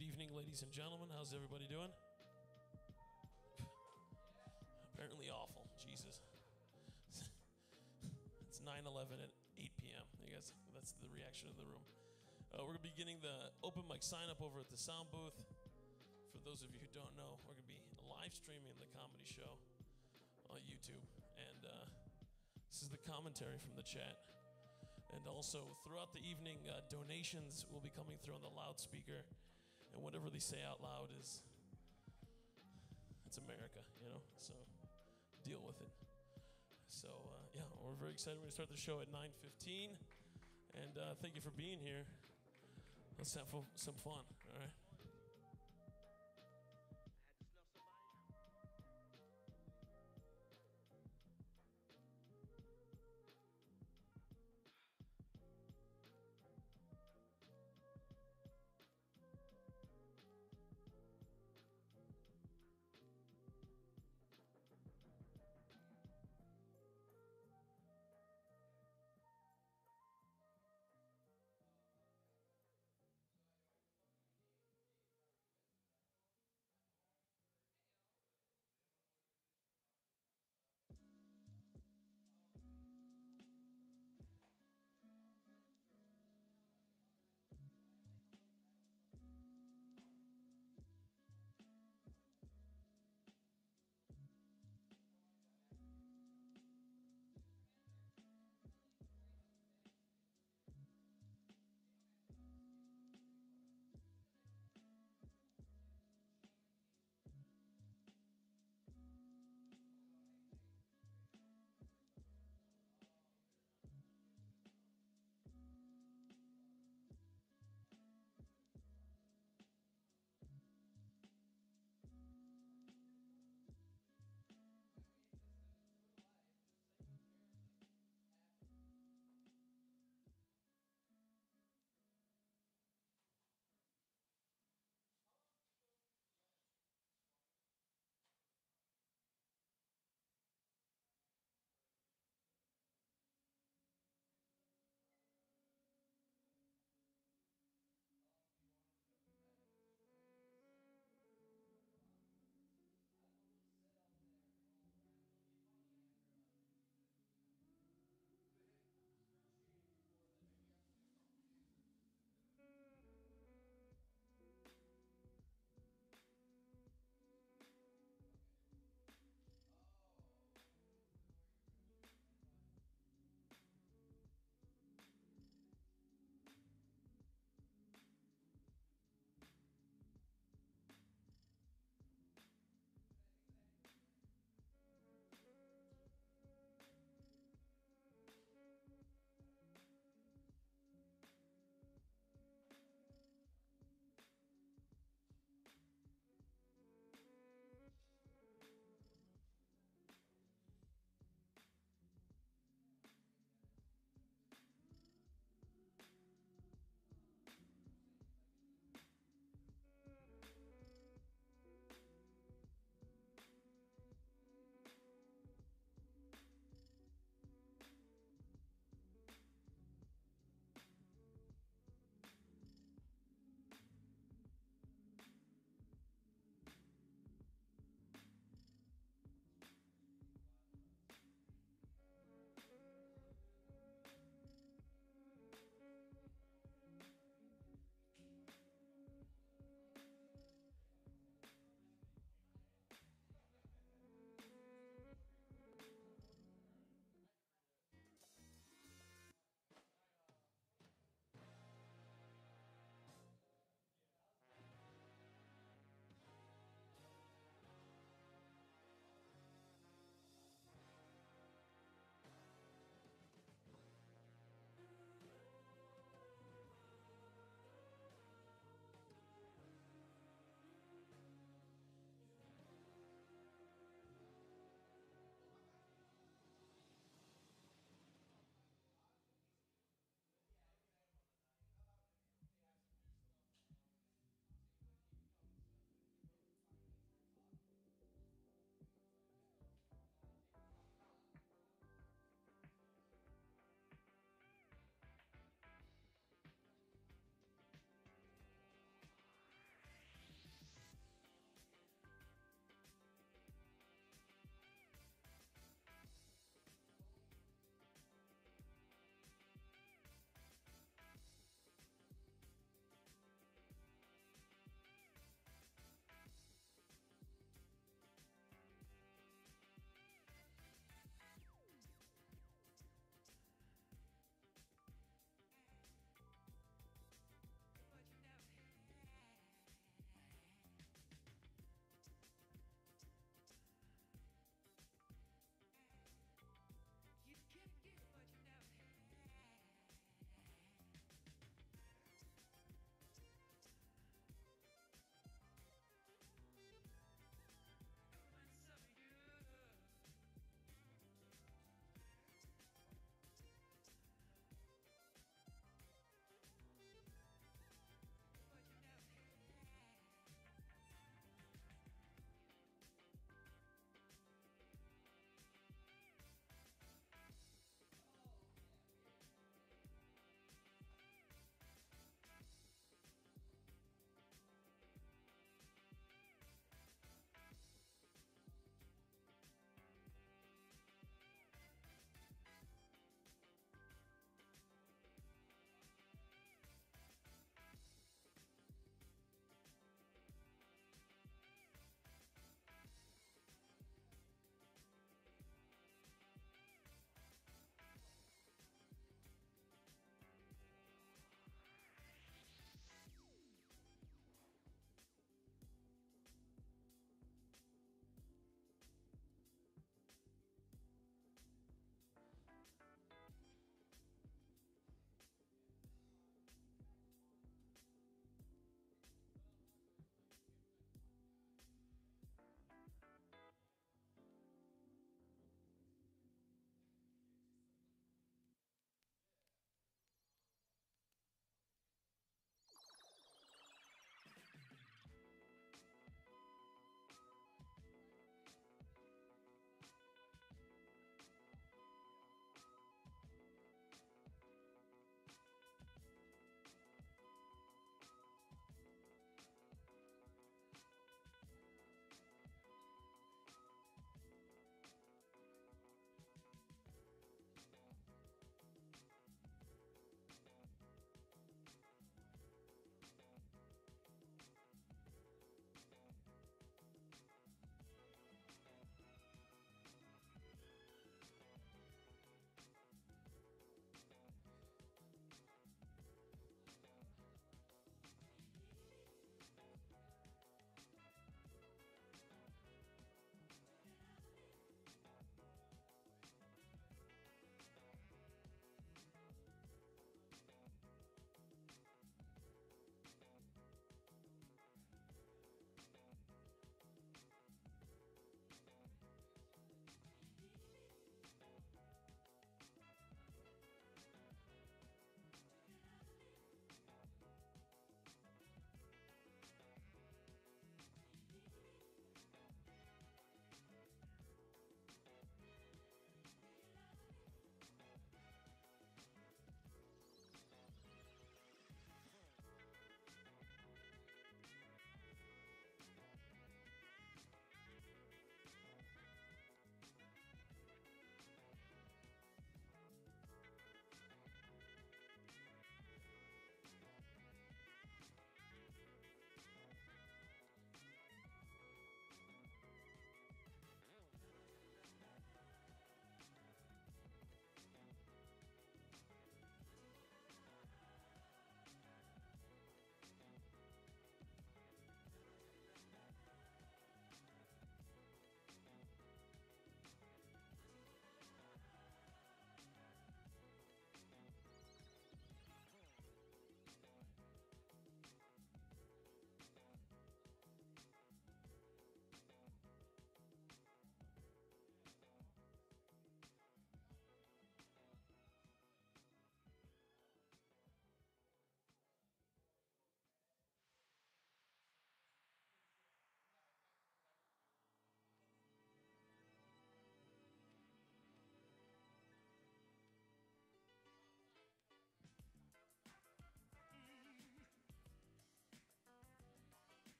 Good evening, ladies and gentlemen. How's everybody doing? Apparently awful. Jesus. It's 9/11 at 8 p.m. I guess that's the reaction of the room. We're going to be getting the open mic sign-up over at the sound booth. For those of you who don't know, we're going to be live streaming the comedy show on YouTube. And this is the commentary from the chat. And also, throughout the evening, donations will be coming through on the loudspeaker. And whatever they say out loud it's America, you know, so deal with it. So, yeah, we're very excited. We're going to start the show at 9:15. And thank you for being here. Let's have some fun, all right?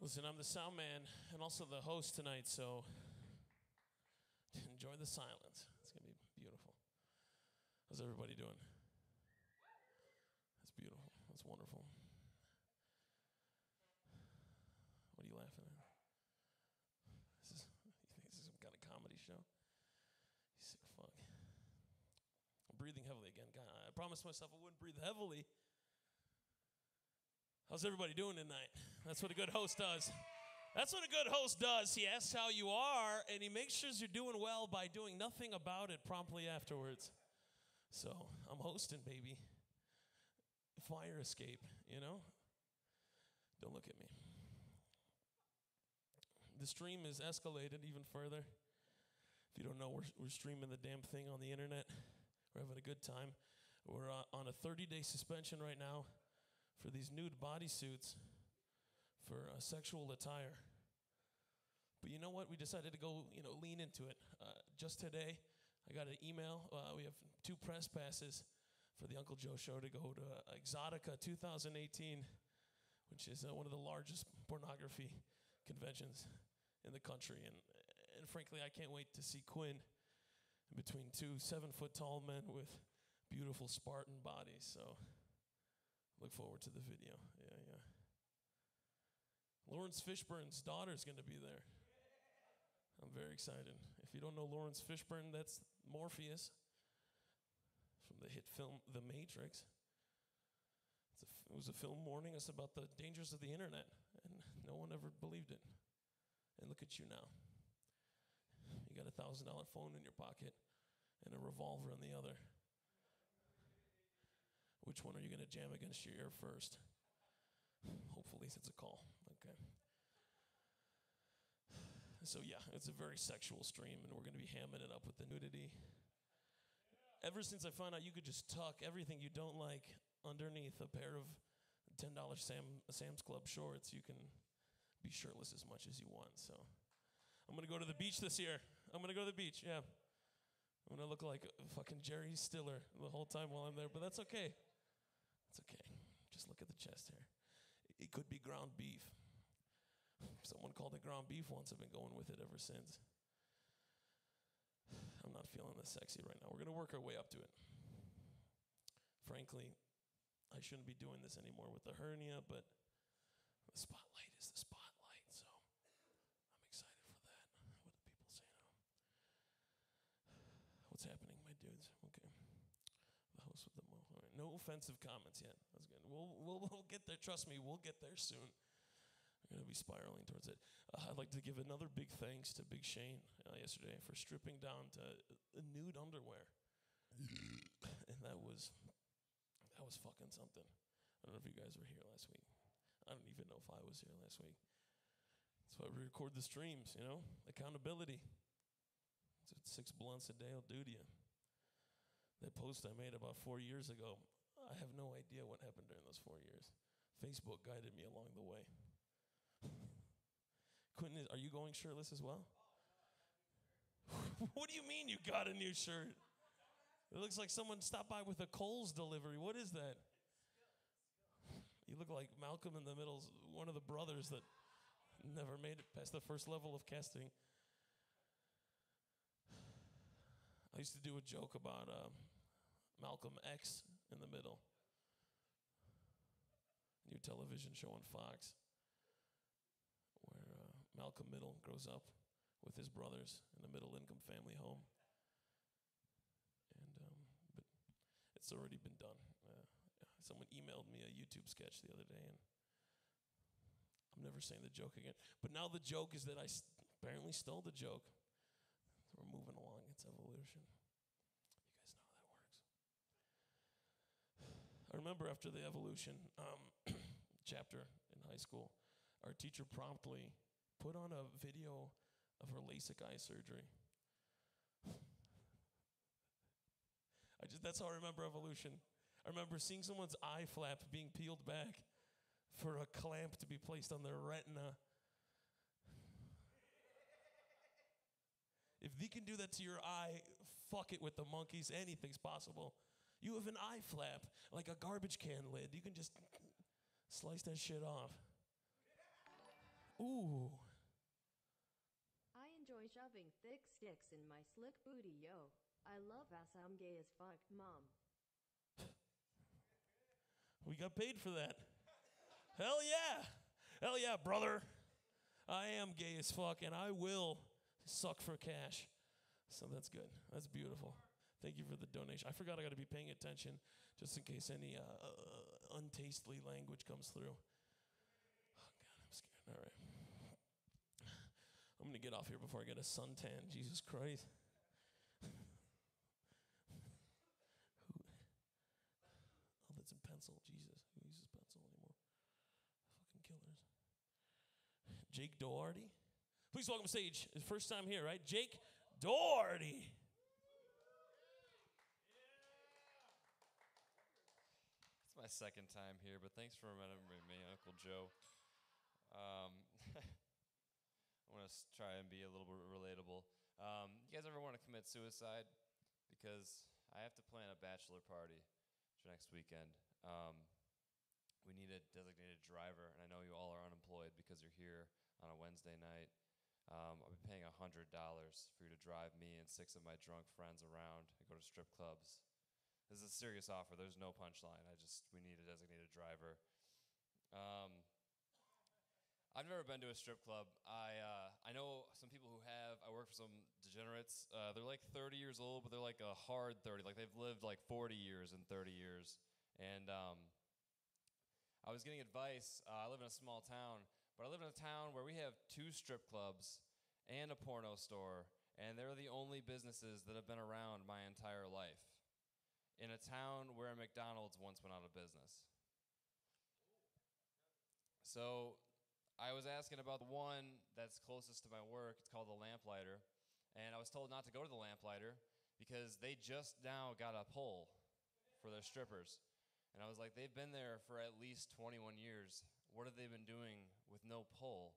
Listen, I'm the sound man and also the host tonight, so enjoy the silence. It's going to be beautiful. How's everybody doing? That's beautiful. That's wonderful. What are you laughing at? You think this is some kind of comedy show? You sick fuck. I'm breathing heavily again. God, I promised myself I wouldn't breathe heavily. How's everybody doing tonight? That's what a good host does. That's what a good host does. He asks how you are, and he makes sure you're doing well by doing nothing about it promptly afterwards. So, I'm hosting, baby. Fire escape, you know? Don't look at me. The stream is escalated even further. If you don't know, we're streaming the damn thing on the internet. We're having a good time. We're on a 30-day suspension right now for these nude bodysuits for sexual attire. But you know what? We decided to go, lean into it. Just today, I got an email. We have 2 press passes for the Uncle Joe Show to go to Exotica 2018, which is one of the largest pornography conventions in the country. And frankly, I can't wait to see Quinn between 2 7-foot-tall men with beautiful Spartan bodies. So look forward to the video. Yeah. Lawrence Fishburne's daughter is going to be there. I'm very excited. If you don't know Lawrence Fishburne, that's Morpheus from the hit film The Matrix. It was a film warning us about the dangers of the internet, and no one ever believed it. And look at you now. You got a $1,000 phone in your pocket and a revolver in the other. Which one are you going to jam against your ear first? Hopefully it's a call. Okay. So yeah, it's a very sexual stream, and we're going to be hamming it up with the nudity. Ever since I found out you could just tuck everything you don't like underneath a pair of $10 Sam's Club shorts, you can be shirtless as much as you want. So I'm going to go to the beach this year. I'm going to go to the beach, yeah. I'm going to look like a fucking Jerry Stiller the whole time while I'm there, but that's okay. It's okay. Just look at the chest hair. It could be ground beef. Someone called it ground beef once. I've been going with it ever since. I'm not feeling this sexy right now. We're going to work our way up to it. Frankly, I shouldn't be doing this anymore with the hernia, but the spotlight is the spotlight, so I'm excited for that. What do people say now? What's happening, my dudes? Okay. The host with the mo. All right. No offensive comments yet. That's good. We'll get there. Trust me, we'll get there soon. We're going to be spiraling towards it. I'd like to give another big thanks to Big Shane yesterday for stripping down to nude underwear. And that was fucking something. I don't know if you guys were here last week. I don't even know if I was here last week. That's why we record the streams, accountability. That's what 6 blunts a day will do to you. That post I made about 4 years ago, I have no idea what happened during those 4 years. Facebook guided me along the way. Quinn, are you going shirtless as well? What do you mean you got a new shirt? It looks like someone stopped by with a Kohl's delivery. What is that? You look like Malcolm in the Middle's one of the brothers that never made it past the first level of casting. I used to do a joke about Malcolm X in the Middle. New television show on Fox, where Malcolm Middle grows up with his brothers in a middle-income family home. And but it's already been done. Someone emailed me a YouTube sketch the other day, and I'm never saying the joke again. But now the joke is that I apparently stole the joke. So we're moving along. It's evolution. You guys know how that works. I remember after the evolution chapter in high school, our teacher promptly put on a video of her LASIK eye surgery. That's how I remember evolution. I remember seeing someone's eye flap being peeled back for a clamp to be placed on their retina. If they can do that to your eye, fuck it with the monkeys. Anything's possible. You have an eye flap, like a garbage can lid. You can just slice that shit off. Ooh. I enjoy shoving thick sticks in my slick booty, yo. I love ass, I'm gay as fuck, mom. We got paid for that. Hell yeah. Hell yeah, brother. I am gay as fuck, and I will suck for cash. So that's good. That's beautiful. Thank you for the donation. I forgot I got to be paying attention just in case any untastely language comes through. Oh, God, I'm scared. All right. I'm going to get off here before I get a suntan. Jesus Christ. Oh, that's in pencil. Jesus. Who uses pencil anymore? Fucking killers. Jake Doherty. Please welcome stage. His first time here, right? Jake Doherty. It's my second time here, but thanks for remembering me, Uncle Joe. I want to try and be a little bit relatable. You guys ever want to commit suicide? Because I have to plan a bachelor party for next weekend. We need a designated driver, and I know you all are unemployed because you're here on a Wednesday night. I'll be paying $100 for you to drive me and 6 of my drunk friends around and go to strip clubs. This is a serious offer. There's no punchline. We need a designated driver. I've never been to a strip club. I know some people who have. I work for some degenerates. They're like 30 years old, but they're like a hard 30. Like they've lived like 40 years and 30 years. And I was getting advice. I live in a small town, but I live in a town where we have 2 strip clubs and a porno store, and they're the only businesses that have been around my entire life. In a town where a McDonald's once went out of business. So I was asking about the one that's closest to my work. It's called the Lamplighter. And I was told not to go to the Lamplighter because they just now got a pole for their strippers. And I was like, they've been there for at least 21 years. What have they been doing with no pole?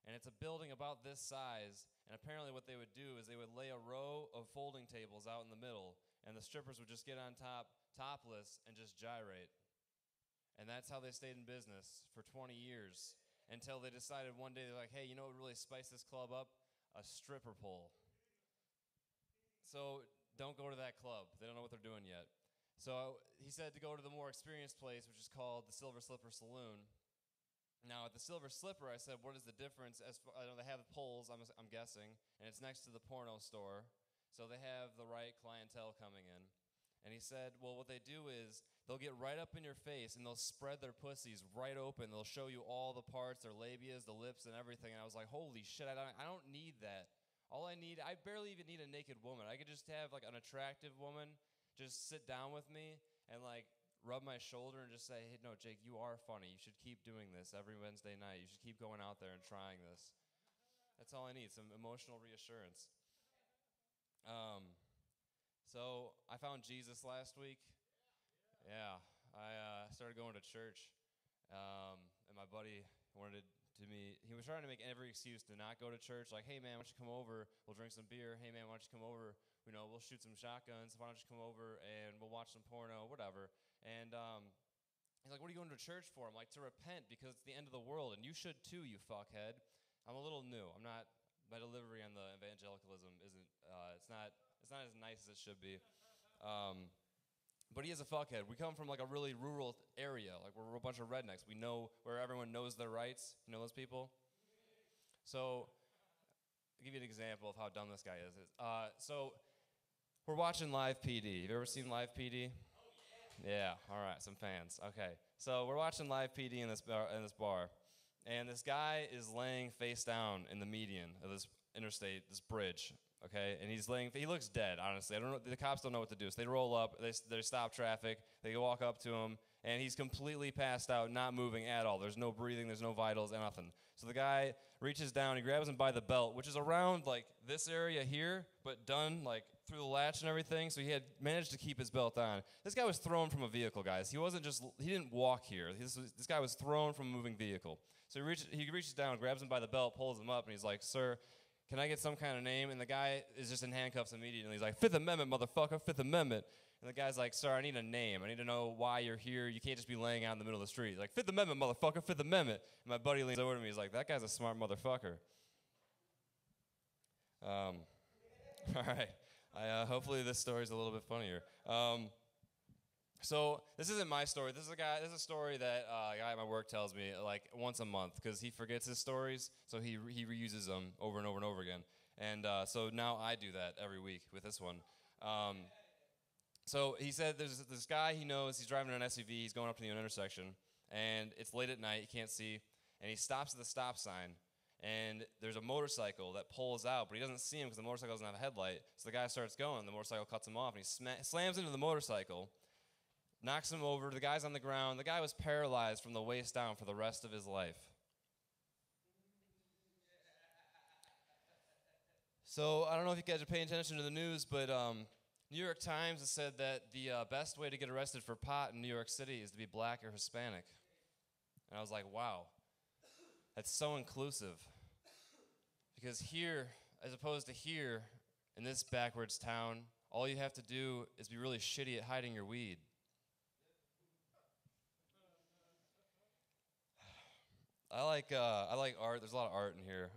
And it's a building about this size. And apparently what they would do is they would lay a row of folding tables out in the middle, and the strippers would just get on top, topless, and just gyrate. And that's how they stayed in business for 20 years until they decided one day, they're like, hey, you know what would really spice this club up? A stripper pole. So don't go to that club. They don't know what they're doing yet. So he said to go to the more experienced place, which is called the Silver Slipper Saloon. Now, at the Silver Slipper, I said, what is the difference? I know they have poles, I'm guessing, and it's next to the porno store. So they have the right clientele coming in. And he said, well, what they do is they'll get right up in your face and they'll spread their pussies right open. They'll show you all the parts, their labias, the lips, and everything. And I was like, holy shit, I don't need that. I barely even need a naked woman. I could just have like an attractive woman just sit down with me and like rub my shoulder and just say, hey, no, Jake, you are funny. You should keep doing this every Wednesday night. You should keep going out there and trying this. That's all I need, some emotional reassurance. So I found Jesus last week. Yeah, I started going to church, and my buddy he was trying to make every excuse to not go to church. Like, hey man, why don't you come over? We'll drink some beer. Hey man, why don't you come over? We'll shoot some shotguns. Why don't you come over and we'll watch some porno, whatever. And he's like, what are you going to church for? I'm like, to repent because it's the end of the world, and you should too, you fuckhead. I'm a little new. My delivery on the evangelicalism isn't, it's not as nice as it should be. But he is a fuckhead. We come from like a really rural area. Like we're a bunch of rednecks. We know where everyone knows their rights. You know those people? So I'll give you an example of how dumb this guy is. So we're watching Live PD. Have you ever seen Live PD? Yeah, all right, some fans. Okay, so we're watching Live PD in this bar. And this guy is laying face down in the median of this interstate, this bridge, okay? And he looks dead, honestly. I don't know, the cops don't know what to do. So they roll up, they stop traffic, they walk up to him, and he's completely passed out, not moving at all. There's no breathing, there's no vitals, nothing. So the guy reaches down, he grabs him by the belt, which is around like this area here, but done like through the latch and everything, so he had managed to keep his belt on. This guy was thrown from a vehicle, guys. He didn't walk here. This guy was thrown from a moving vehicle. So he reaches down, grabs him by the belt, pulls him up, and he's like, sir, can I get some kind of name? And the guy is just in handcuffs immediately. He's like, Fifth Amendment, motherfucker, Fifth Amendment. And the guy's like, sir, I need a name. I need to know why you're here. You can't just be laying out in the middle of the street. He's like, Fifth Amendment, motherfucker, Fifth Amendment. And my buddy leans over to me. He's like, that guy's a smart motherfucker. All right. Hopefully this story's a little bit funnier. So this isn't my story. This is a story that a guy at my work tells me like once a month because he forgets his stories, so he reuses them over and over and over again. And so now I do that every week with this one. So he said there's this guy he knows. He's driving an SUV. He's going up to the intersection, and it's late at night. He can't see, and he stops at the stop sign. And there's a motorcycle that pulls out, but he doesn't see him because the motorcycle doesn't have a headlight. So the guy starts going. The motorcycle cuts him off, and he slams into the motorcycle, knocks him over. The guy's on the ground. The guy was paralyzed from the waist down for the rest of his life. So I don't know if you guys are paying attention to the news, but New York Times has said that the best way to get arrested for pot in New York City is to be black or Hispanic. And I was like, wow. That's so inclusive. Because here, as opposed to here, in this backwards town, all you have to do is be really shitty at hiding your weed. I like art. There's a lot of art in here.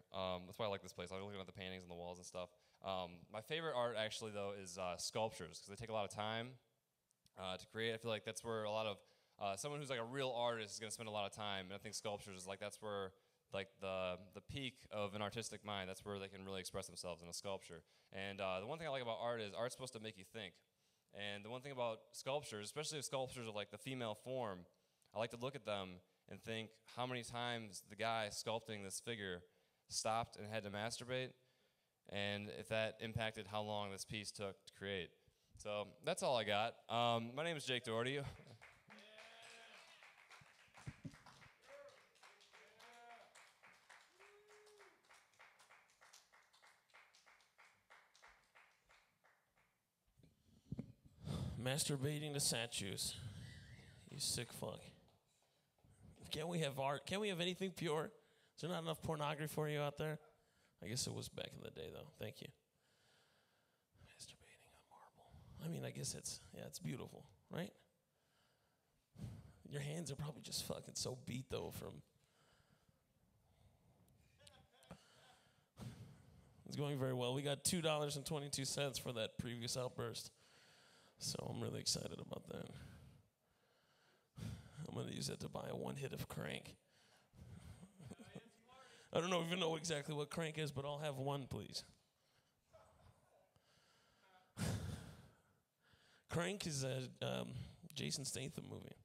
That's why I like this place. I was looking at the paintings on the walls and stuff. My favorite art, actually, though, is sculptures, because they take a lot of time to create. I feel like that's where a lot of someone who's like a real artist is going to spend a lot of time. And I think sculptures is like that's where like the peak of an artistic mind. That's where they can really express themselves in a sculpture. And the one thing I like about art is art's supposed to make you think. And the one thing about sculptures, especially sculptures of like the female form, I like to look at them and think how many times the guy sculpting this figure stopped and had to masturbate, and if that impacted how long this piece took to create. So that's all I got. My name is Jake Doherty. Masturbating to statues. You sick fuck. Can't we have art? Can't we have anything pure? Is there not enough pornography for you out there? I guess it was back in the day, though. Thank you. Masturbating on marble. I mean, I guess it's beautiful, right? Your hands are probably just fucking so beat, though, from... It's going very well. We got $2.22 for that previous outburst. So I'm really excited about that. I'm going to use that to buy a one hit of Crank. I don't even know exactly what Crank is, but I'll have one, please. Crank is a Jason Statham movie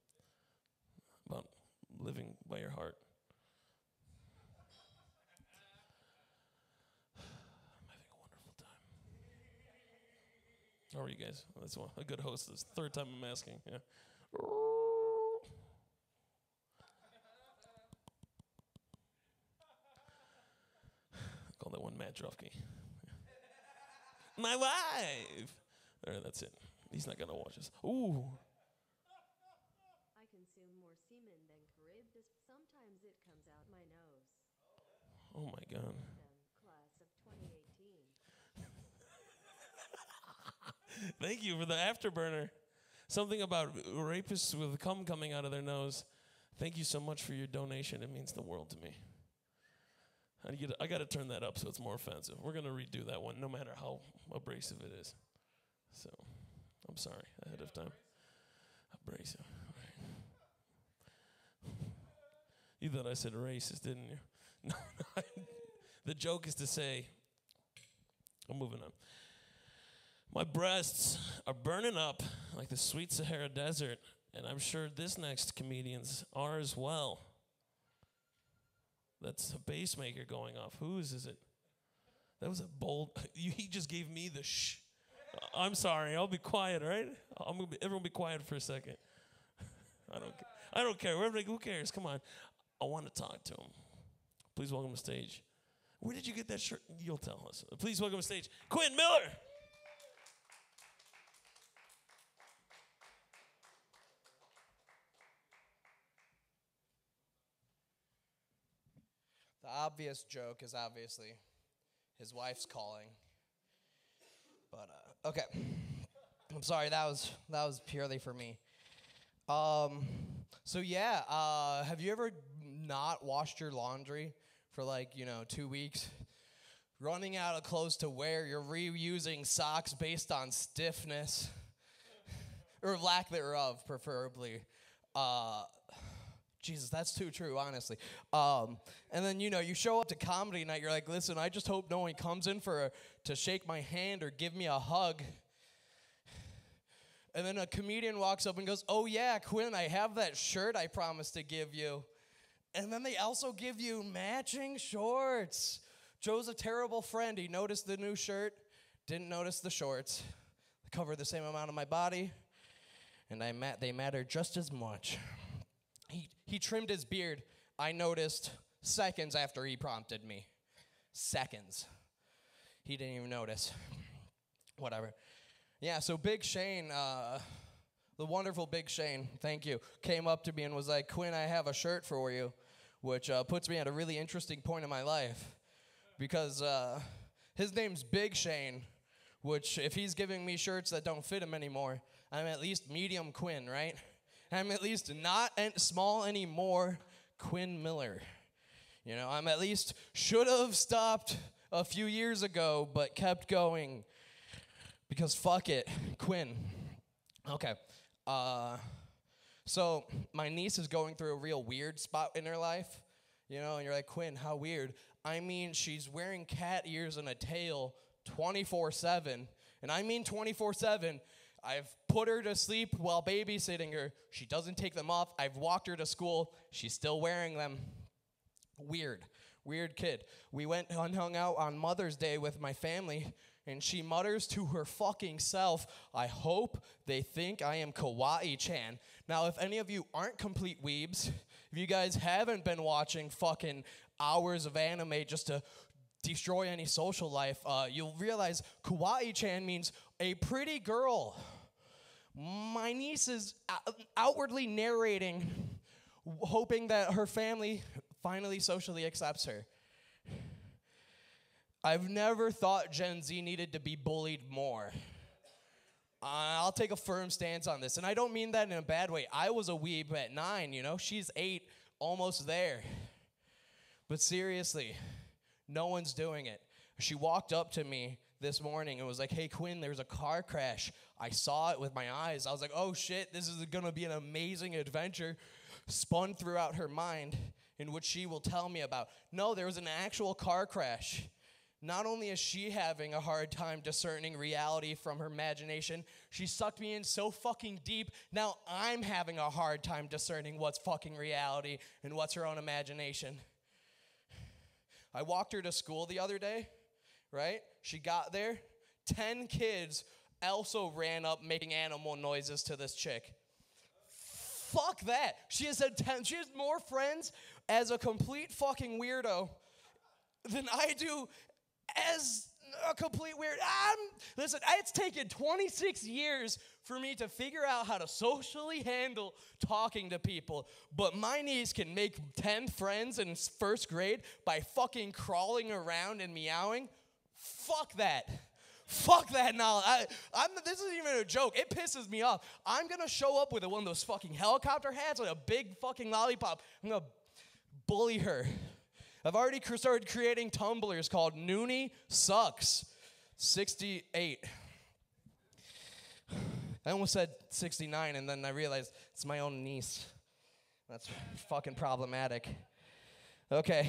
about living by your heart. I'm having a wonderful time. How are you guys? That's a good host. This third time I'm asking. Yeah. Call that one Matt Drofke. My wife. All right, that's it. He's not gonna watch us. Ooh. I consume more semen than Charybdis. Sometimes it comes out my nose. Oh my God. Class of 2018. Thank you for the afterburner. Something about rapists with cum coming out of their nose. Thank you so much for your donation. It means the world to me. I got to turn that up so it's more offensive. We're going to redo that one no matter how abrasive it is. So, I'm sorry ahead of time. Abrasive. Right. You thought I said racist, didn't you? No. The joke is to say, I'm moving on. My breasts are burning up like the sweet Sahara Desert, and I'm sure this next comedian's are as well. That's a bass maker going off. Whose is it? That was a bold... He just gave me the shh. I'm sorry. I'll be quiet, all right? Everyone be quiet for a second. I don't care. Who cares? Come on. I want to talk to him. Please welcome to stage. Where did you get that shirt? You'll tell us. Please welcome to stage Quinn Miller. The obvious joke is obviously His wife's calling. But okay. I'm sorry, that was purely for me. So yeah, have you ever not washed your laundry for 2 weeks? Running out of clothes to wear, you're reusing socks based on stiffness. Or lack thereof, preferably. Jesus, that's too true, honestly. And then, you show up to comedy night, you're like, listen, I just hope no one comes in to shake my hand or give me a hug. And then a comedian walks up and goes, oh yeah, Quinn, I have that shirt I promised to give you. And then they also give you matching shorts. Joe's a terrible friend. He noticed the new shirt, didn't notice the shorts. They cover the same amount of my body, and they matter just as much. He trimmed his beard, I noticed, seconds after he prompted me. Seconds. He didn't even notice. Whatever. Yeah, so Big Shane, the wonderful Big Shane, thank you, came up to me and was like, Quinn, I have a shirt for you, which puts me at a really interesting point in my life, because his name's Big Shane, which if he's giving me shirts that don't fit him anymore, I'm at least medium Quinn, right? I'm at least not small anymore Quinn Miller. I'm at least should have stopped a few years ago, but kept going. Because fuck it, Quinn. Okay. So my niece is going through a real weird spot in her life. And you're like, Quinn, how weird? I mean, she's wearing cat ears and a tail 24/7. And I mean 24/7. I've put her to sleep while babysitting her. She doesn't take them off. I've walked her to school. She's still wearing them. Weird kid. We went and hung out on Mother's Day with my family, and she mutters to her fucking self, I hope they think I am Kawaii-chan. Now, if any of you aren't complete weebs, if you guys haven't been watching fucking hours of anime just to destroy any social life, you'll realize Kawaii-chan means a pretty girl. My niece is outwardly narrating, hoping that her family finally socially accepts her. I've never thought Gen Z needed to be bullied more. I'll take a firm stance on this, and I don't mean that in a bad way. I was a weeb at 9, She's 8, almost there. But seriously, no one's doing it. She walked up to me this morning and was like, hey, Quinn, there's a car crash. I saw it with my eyes. I was like, oh, shit, this is going to be an amazing adventure spun throughout her mind in which she will tell me about. No, there was an actual car crash. Not only is she having a hard time discerning reality from her imagination, she sucked me in so fucking deep, now I'm having a hard time discerning what's fucking reality and what's her own imagination. I walked her to school the other day, right? She got there. 10 kids also ran up making animal noises to this chick. Fuck that. She has more friends as a complete fucking weirdo than I do as a complete weird. Listen, it's taken 26 years for me to figure out how to socially handle talking to people, but my niece can make 10 friends in first grade by fucking crawling around and meowing. Fuck that. Fuck that knowledge. This isn't even a joke. It pisses me off. I'm going to show up with one of those fucking helicopter hats and a big fucking lollipop. I'm going to bully her. I've already started creating Tumblrs called Noonie Sucks 68. I almost said 69, and then I realized it's my own niece. That's fucking problematic. Okay.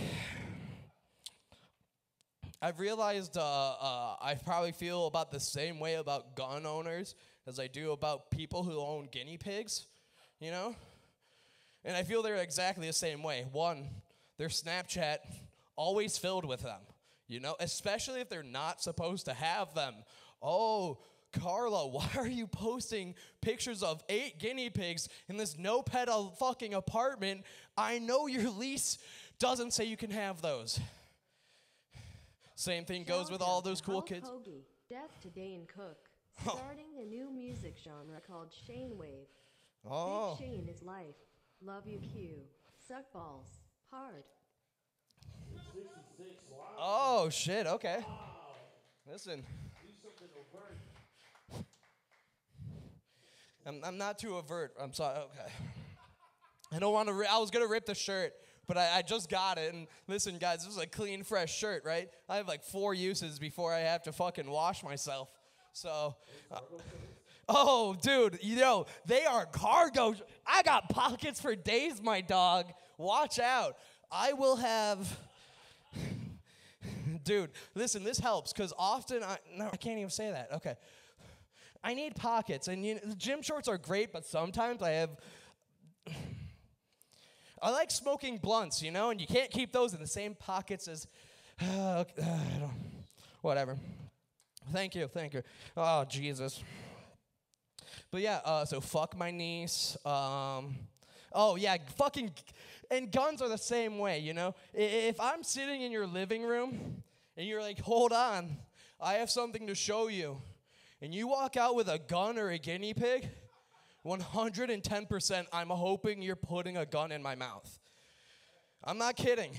I've realized I probably feel about the same way about gun owners as I do about people who own guinea pigs, And I feel they're exactly the same way. One, their Snapchat always filled with them, especially if they're not supposed to have them. Oh, Carla, why are you posting pictures of 8 guinea pigs in this no-pet fucking apartment? I know your lease doesn't say you can have those. Same thing goes with all those cool kids. Hoagie, Death to Dane Cook, starting a new music genre called Shane Wave. Oh. Big Shane is life. Love you, Q. Suck balls. Hard. 66. Wow. Oh, shit, okay. Wow. Listen. Do something overt. I'm not too overt. I'm sorry. Okay. I don't want to. I was gonna rip the shirt, but I just got it. And listen, guys, this is a clean, fresh shirt, right? I have like 4 uses before I have to fucking wash myself. So. Oh, dude, they are cargo. I got pockets for days, my dog. Watch out. I will have. Dude, listen, this helps because often I can't even say that. Okay. I need pockets, and the gym shorts are great, but sometimes I like smoking blunts, and you can't keep those in the same pockets as, whatever. Thank you. Oh, Jesus. But yeah, so fuck my niece. Oh, yeah, fucking, and guns are the same way, If I'm sitting in your living room, and you're like, hold on, I have something to show you. And you walk out with a gun or a guinea pig, 110% I'm hoping you're putting a gun in my mouth. I'm not kidding.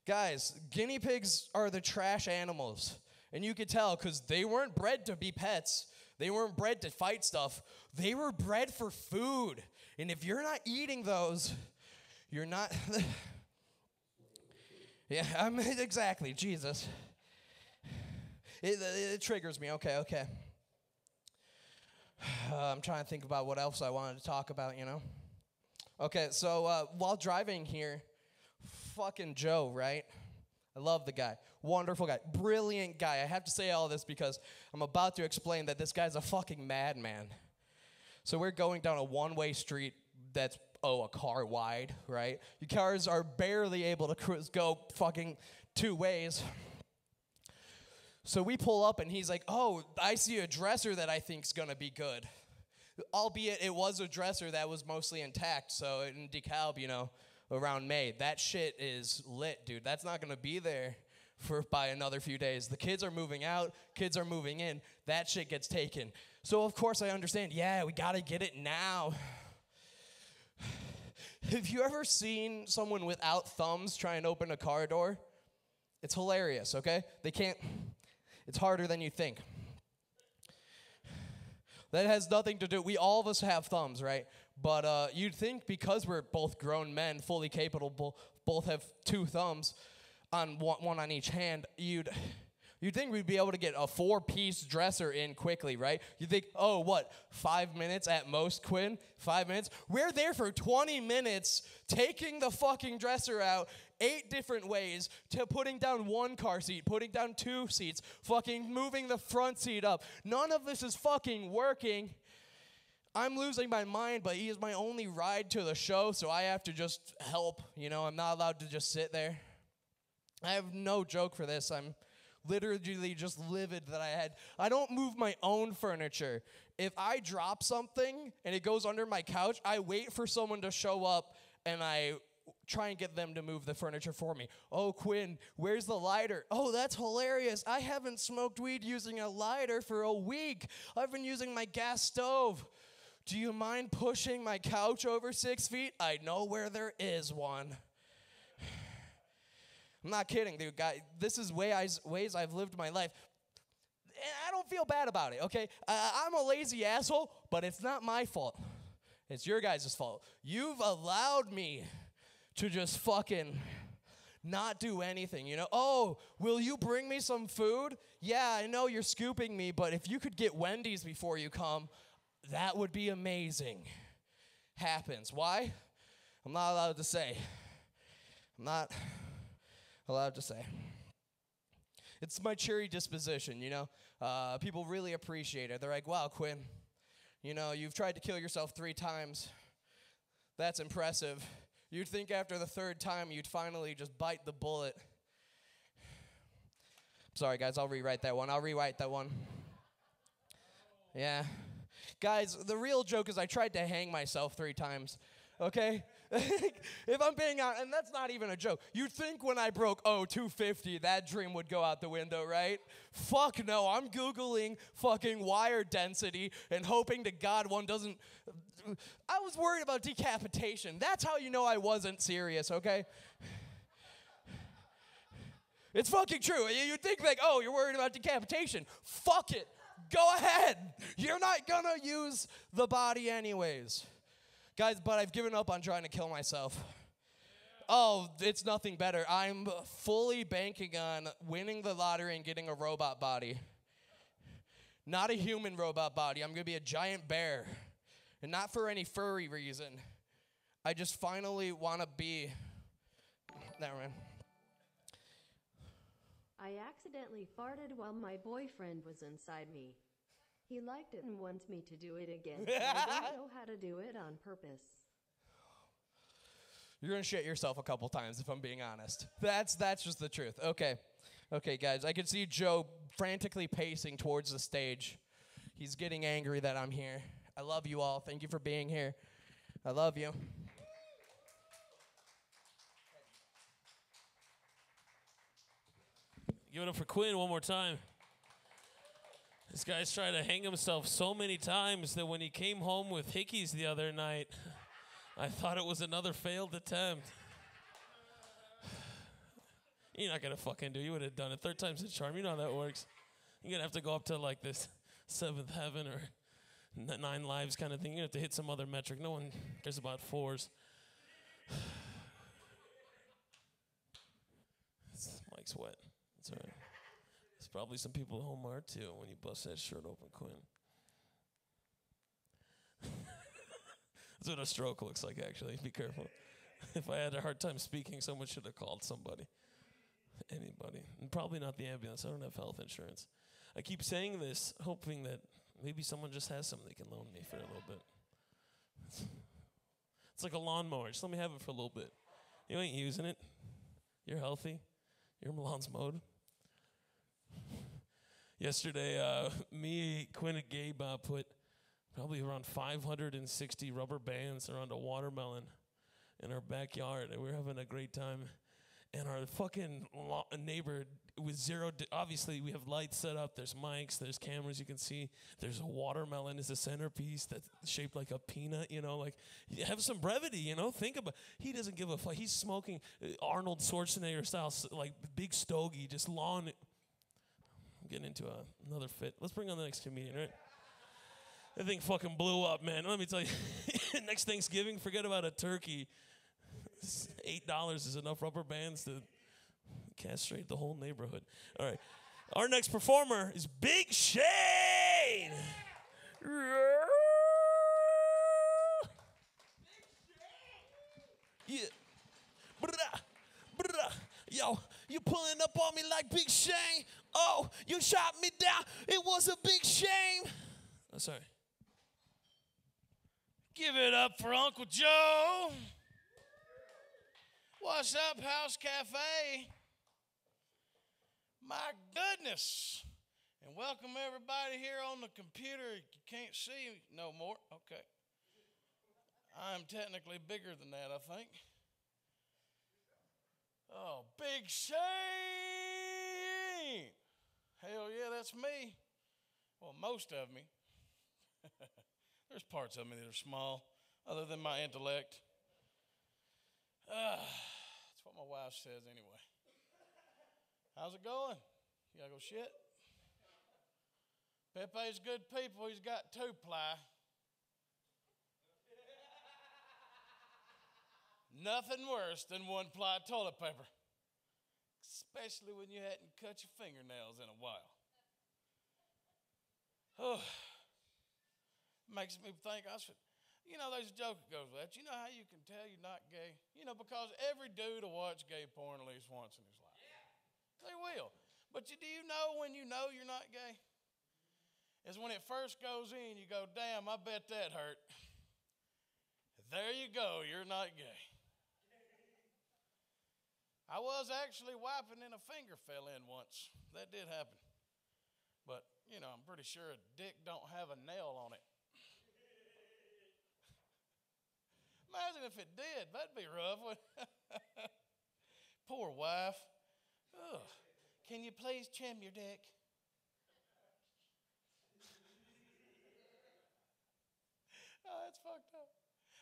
Guys, guinea pigs are the trash animals. And you could tell because they weren't bred to be pets. They weren't bred to fight stuff. They were bred for food. And if you're not eating those, you're not... Yeah, exactly, Jesus. It triggers me. Okay. I'm trying to think about what else I wanted to talk about, Okay, so while driving here, fucking Joe, right? I love the guy. Wonderful guy. Brilliant guy. I have to say all this because I'm about to explain that this guy's a fucking madman. So we're going down a one-way street that's, a car wide, right? Your cars are barely able to go fucking 2 ways. So we pull up, and he's like, oh, I see a dresser that I think's going to be good. Albeit it was a dresser that was mostly intact, so in DeKalb, around May. That shit is lit, dude. That's not going to be there by another few days. The kids are moving out. Kids are moving in. That shit gets taken. So, of course, I understand, yeah, we got to get it now. Have you ever seen someone without thumbs try and open a car door? It's hilarious, okay? They can't. It's harder than you think. That has nothing to do. All of us have thumbs, right? But you'd think because we're both grown men, fully capable, both have 2 thumbs, on one on each hand, you'd think we'd be able to get a 4-piece dresser in quickly, right? You'd think, 5 minutes at most, Quinn? 5 minutes? We're there for 20 minutes taking the fucking dresser out 8 different ways to putting down 1 car seat, putting down 2 seats, fucking moving the front seat up. None of this is fucking working. I'm losing my mind, but he is my only ride to the show, so I have to just help. I'm not allowed to just sit there. I have no joke for this. I'm literally just livid that I don't move my own furniture. If I drop something and it goes under my couch, I wait for someone to show up and I try and get them to move the furniture for me. Oh, Quinn, where's the lighter? Oh, that's hilarious. I haven't smoked weed using a lighter for a week. I've been using my gas stove. Do you mind pushing my couch over 6 feet? I know where there is one. I'm not kidding, dude. Guy, this is ways I've lived my life. And I don't feel bad about it, okay? I'm a lazy asshole, but it's not my fault. It's your guys' fault. You've allowed me to just fucking not do anything, Oh, will you bring me some food? Yeah, I know you're scooping me, but if you could get Wendy's before you come, that would be amazing. Happens. Why? I'm not allowed to say. I'm not allowed to say. It's my cheery disposition, People really appreciate it. They're like, wow, Quinn, you've tried to kill yourself 3 times. That's impressive. You'd think after the 3rd time you'd finally just bite the bullet. Sorry, guys, I'll rewrite that one. Yeah. Guys, the real joke is I tried to hang myself 3 times, okay? If I'm being honest, and that's not even a joke. You'd think when I broke 250, that dream would go out the window, right? Fuck no, I'm Googling fucking wire density and hoping to God one doesn't... I was worried about decapitation. That's how you know I wasn't serious, okay? It's fucking true. You think like, oh, you're worried about decapitation. Fuck it. Go ahead. You're not gonna use the body anyways. Guys, but I've given up on trying to kill myself. Oh, it's nothing better. I'm fully banking on winning the lottery and getting a robot body. Not a human robot body. I'm gonna be a giant bear. And not for any furry reason. I just finally wanna be, never mind. I accidentally farted while my boyfriend was inside me. He liked it and wants me to do it again. But I don't know how to do it on purpose. You're going to shit yourself a couple times, if I'm being honest. That's just the truth. Okay, guys. I can see Joe frantically pacing towards the stage. He's getting angry that I'm here. I love you all. Thank you for being here. I love you. Give it up for Quinn one more time. This guy's tried to hang himself so many times that when he came home with hickeys the other night, I thought it was another failed attempt. You're not going to fucking do it. You would have done it. Third time's the charm. You know how that works. You're going to have to go up to like this seventh heaven or 9 lives kind of thing. You're going to have to hit some other metric. No one cares about 4s. Mike's wet. That's all right. There's probably some people at home are too when you bust that shirt open, Quinn. That's what a stroke looks like, actually. Be careful. If I had a hard time speaking, someone should have called somebody. Anybody. And probably not the ambulance. I don't have health insurance. I keep saying this, hoping that maybe someone just has something they can loan me for a little bit. It's like a lawnmower. Just let me have it for a little bit. You ain't using it. You're healthy. You're in Milan's mode. Yesterday, me, Quinn, and Gabe put probably around 560 rubber bands around a watermelon in our backyard, and we were having a great time. And our fucking neighbor with obviously we have lights set up, there's mics, there's cameras you can see, there's a watermelon as a centerpiece that's shaped like a peanut, you know, like, have some brevity, you know, think about, he doesn't give a fuck, he's smoking Arnold Schwarzenegger style, like, big stogie, just lawn. I'm getting into another fit. Let's bring on the next comedian, right? That thing fucking blew up, man. Let me tell you, next Thanksgiving, forget about a turkey. $8 is enough rubber bands to castrate the whole neighborhood. All right. Our next performer is Big Shane. Yeah. Yo, you pulling up on me like Big Shane. Oh, you shot me down. It was a big shame. Oh, sorry. Give it up for Uncle Joe. What's up, House Cafe? My goodness. And welcome everybody here on the computer. You can't see no more. Okay. I'm technically bigger than that, I think. Oh, Big Shane! Hell yeah, that's me. Well, most of me. There's parts of me that are small, other than my intellect. That's what my wife says anyway. How's it going? You gotta go shit? Pepe's good people. He's got 2-ply. Nothing worse than 1-ply toilet paper. Especially when you hadn't cut your fingernails in a while. Oh, makes me think I should, you know, there's a joke that goes with that. You know how you can tell you're not gay? You know, because every dude will watch gay porn at least once in his life. Yeah. They will. But do you know when you know you're not gay? Is when it first goes in, you go, damn, I bet that hurt. There you go, you're not gay. I was actually wiping and a finger fell in once. That did happen. But, you know, I'm pretty sure a dick don't have a nail on it. Imagine if it did. That'd be rough. Poor wife. Ugh. Can you please trim your dick? Oh, that's fucked up.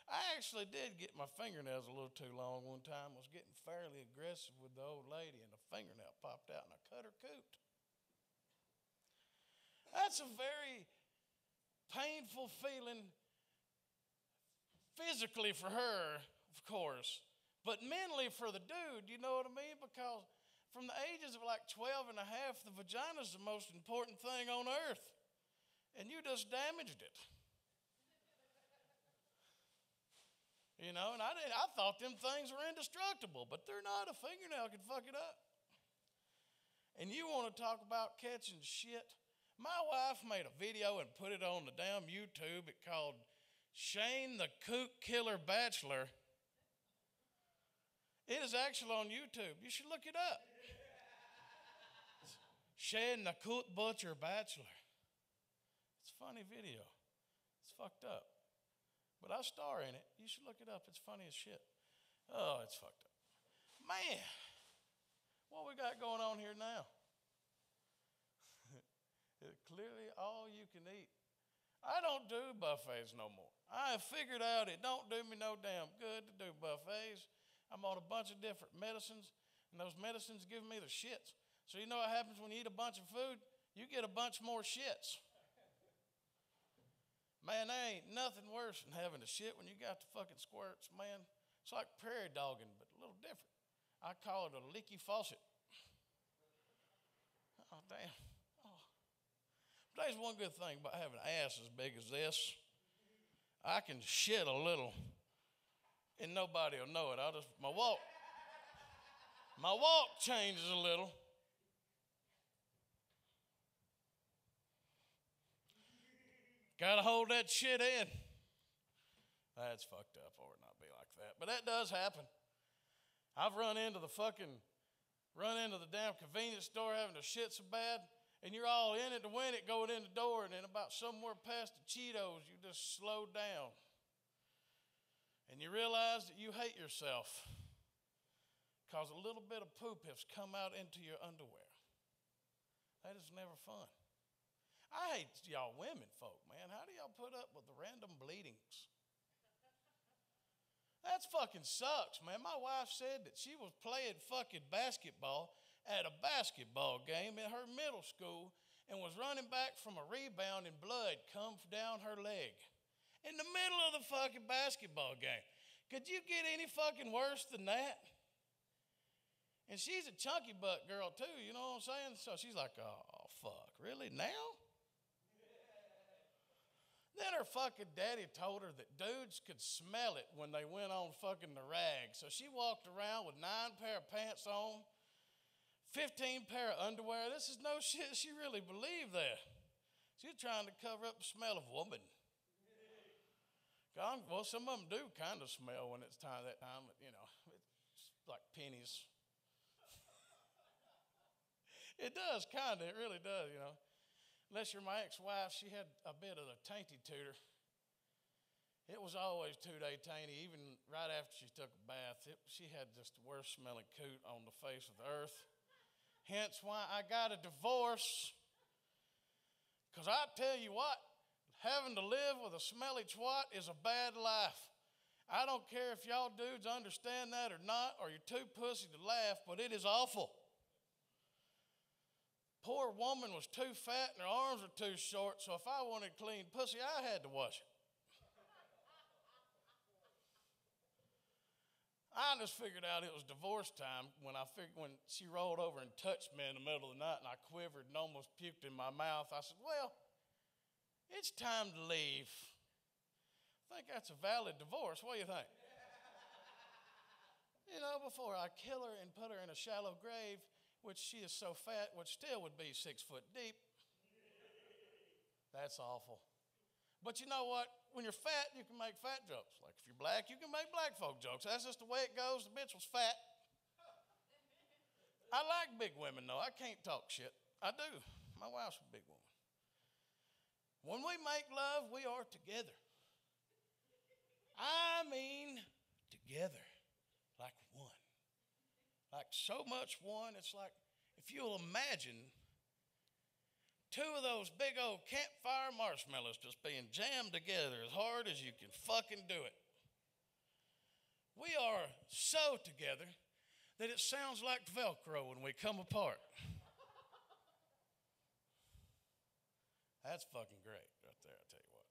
I actually did get my fingernails a little too long one time. Was getting fairly aggressive with the old lady, and the fingernail popped out, and I cut her coot. That's a very painful feeling physically for her, of course, but mentally for the dude, you know what I mean? Because from the ages of like 12 and a half, the vagina is the most important thing on earth, and you just damaged it. You know, and I thought them things were indestructible, but they're not. A fingernail can fuck it up. And you want to talk about catching shit? My wife made a video and put it on the damn YouTube. It called Shane the Kook Killer Bachelor. It is actually on YouTube. You should look it up. Shane the Kook Butcher Bachelor. It's a funny video. It's fucked up. But I star in it. You should look it up. It's funny as shit. Oh, it's fucked up. Man, what we got going on here now? Clearly all you can eat. I don't do buffets no more. I have figured out it don't do me no damn good to do buffets. I'm on a bunch of different medicines, and those medicines give me the shits. So you know what happens when you eat a bunch of food? You get a bunch more shits. Man, there ain't nothing worse than having to shit when you got the fucking squirts, man. It's like prairie dogging, but a little different. I call it a leaky faucet. Oh, damn. Oh. But there's one good thing about having an ass as big as this. I can shit a little, and nobody will know it. My walk changes a little. Got to hold that shit in. That's fucked up, or not be like that. But that does happen. I've run into the damn convenience store having to shit so bad, and you're all in it to win it, going in the door, and then about somewhere past the Cheetos, you just slow down. And you realize that you hate yourself because a little bit of poop has come out into your underwear. That is never fun. I hate y'all women folk, man. How do y'all put up with the random bleedings? That fucking sucks, man. My wife said that she was playing fucking basketball at a basketball game in her middle school and was running back from a rebound and blood come down her leg in the middle of the fucking basketball game. Could you get any fucking worse than that? And she's a chunky butt girl too, you know what I'm saying? So she's like, oh, fuck, really now? Then her fucking daddy told her that dudes could smell it when they went on fucking the rag. So she walked around with 9 pair of pants on, 15 pair of underwear. This is no shit. She really believed that. She was trying to cover up the smell of woman. Well, some of them do kind of smell when it's that time, you know, it's like pennies. It does, kind of. It really does, you know. Unless you're my ex-wife, she had a bit of a tainty tutor. It was always 2-day tainty, even right after she took a bath. She had just the worst smelling coot on the face of the earth. Hence why I got a divorce. Because I tell you what, having to live with a smelly twat is a bad life. I don't care if y'all dudes understand that or not, or you're too pussy to laugh, but it is awful. Poor woman was too fat and her arms were too short, so if I wanted clean pussy, I had to wash it. I just figured out it was divorce time when she rolled over and touched me in the middle of the night and I quivered and almost puked in my mouth. I said, well, it's time to leave. I think that's a valid divorce. What do you think? You know, before I kill her and put her in a shallow grave, which she is so fat, which still would be 6 foot deep. That's awful. But you know what? When you're fat, you can make fat jokes. Like if you're black, you can make black folk jokes. That's just the way it goes. The bitch was fat. I like big women, though. I can't talk shit. I do. My wife's a big woman. When we make love, we are together. I mean together, like one. Like so much one, it's like, if you'll imagine 2 of those big old campfire marshmallows just being jammed together as hard as you can fucking do it. We are so together that it sounds like Velcro when we come apart. That's fucking great right there, I tell you what.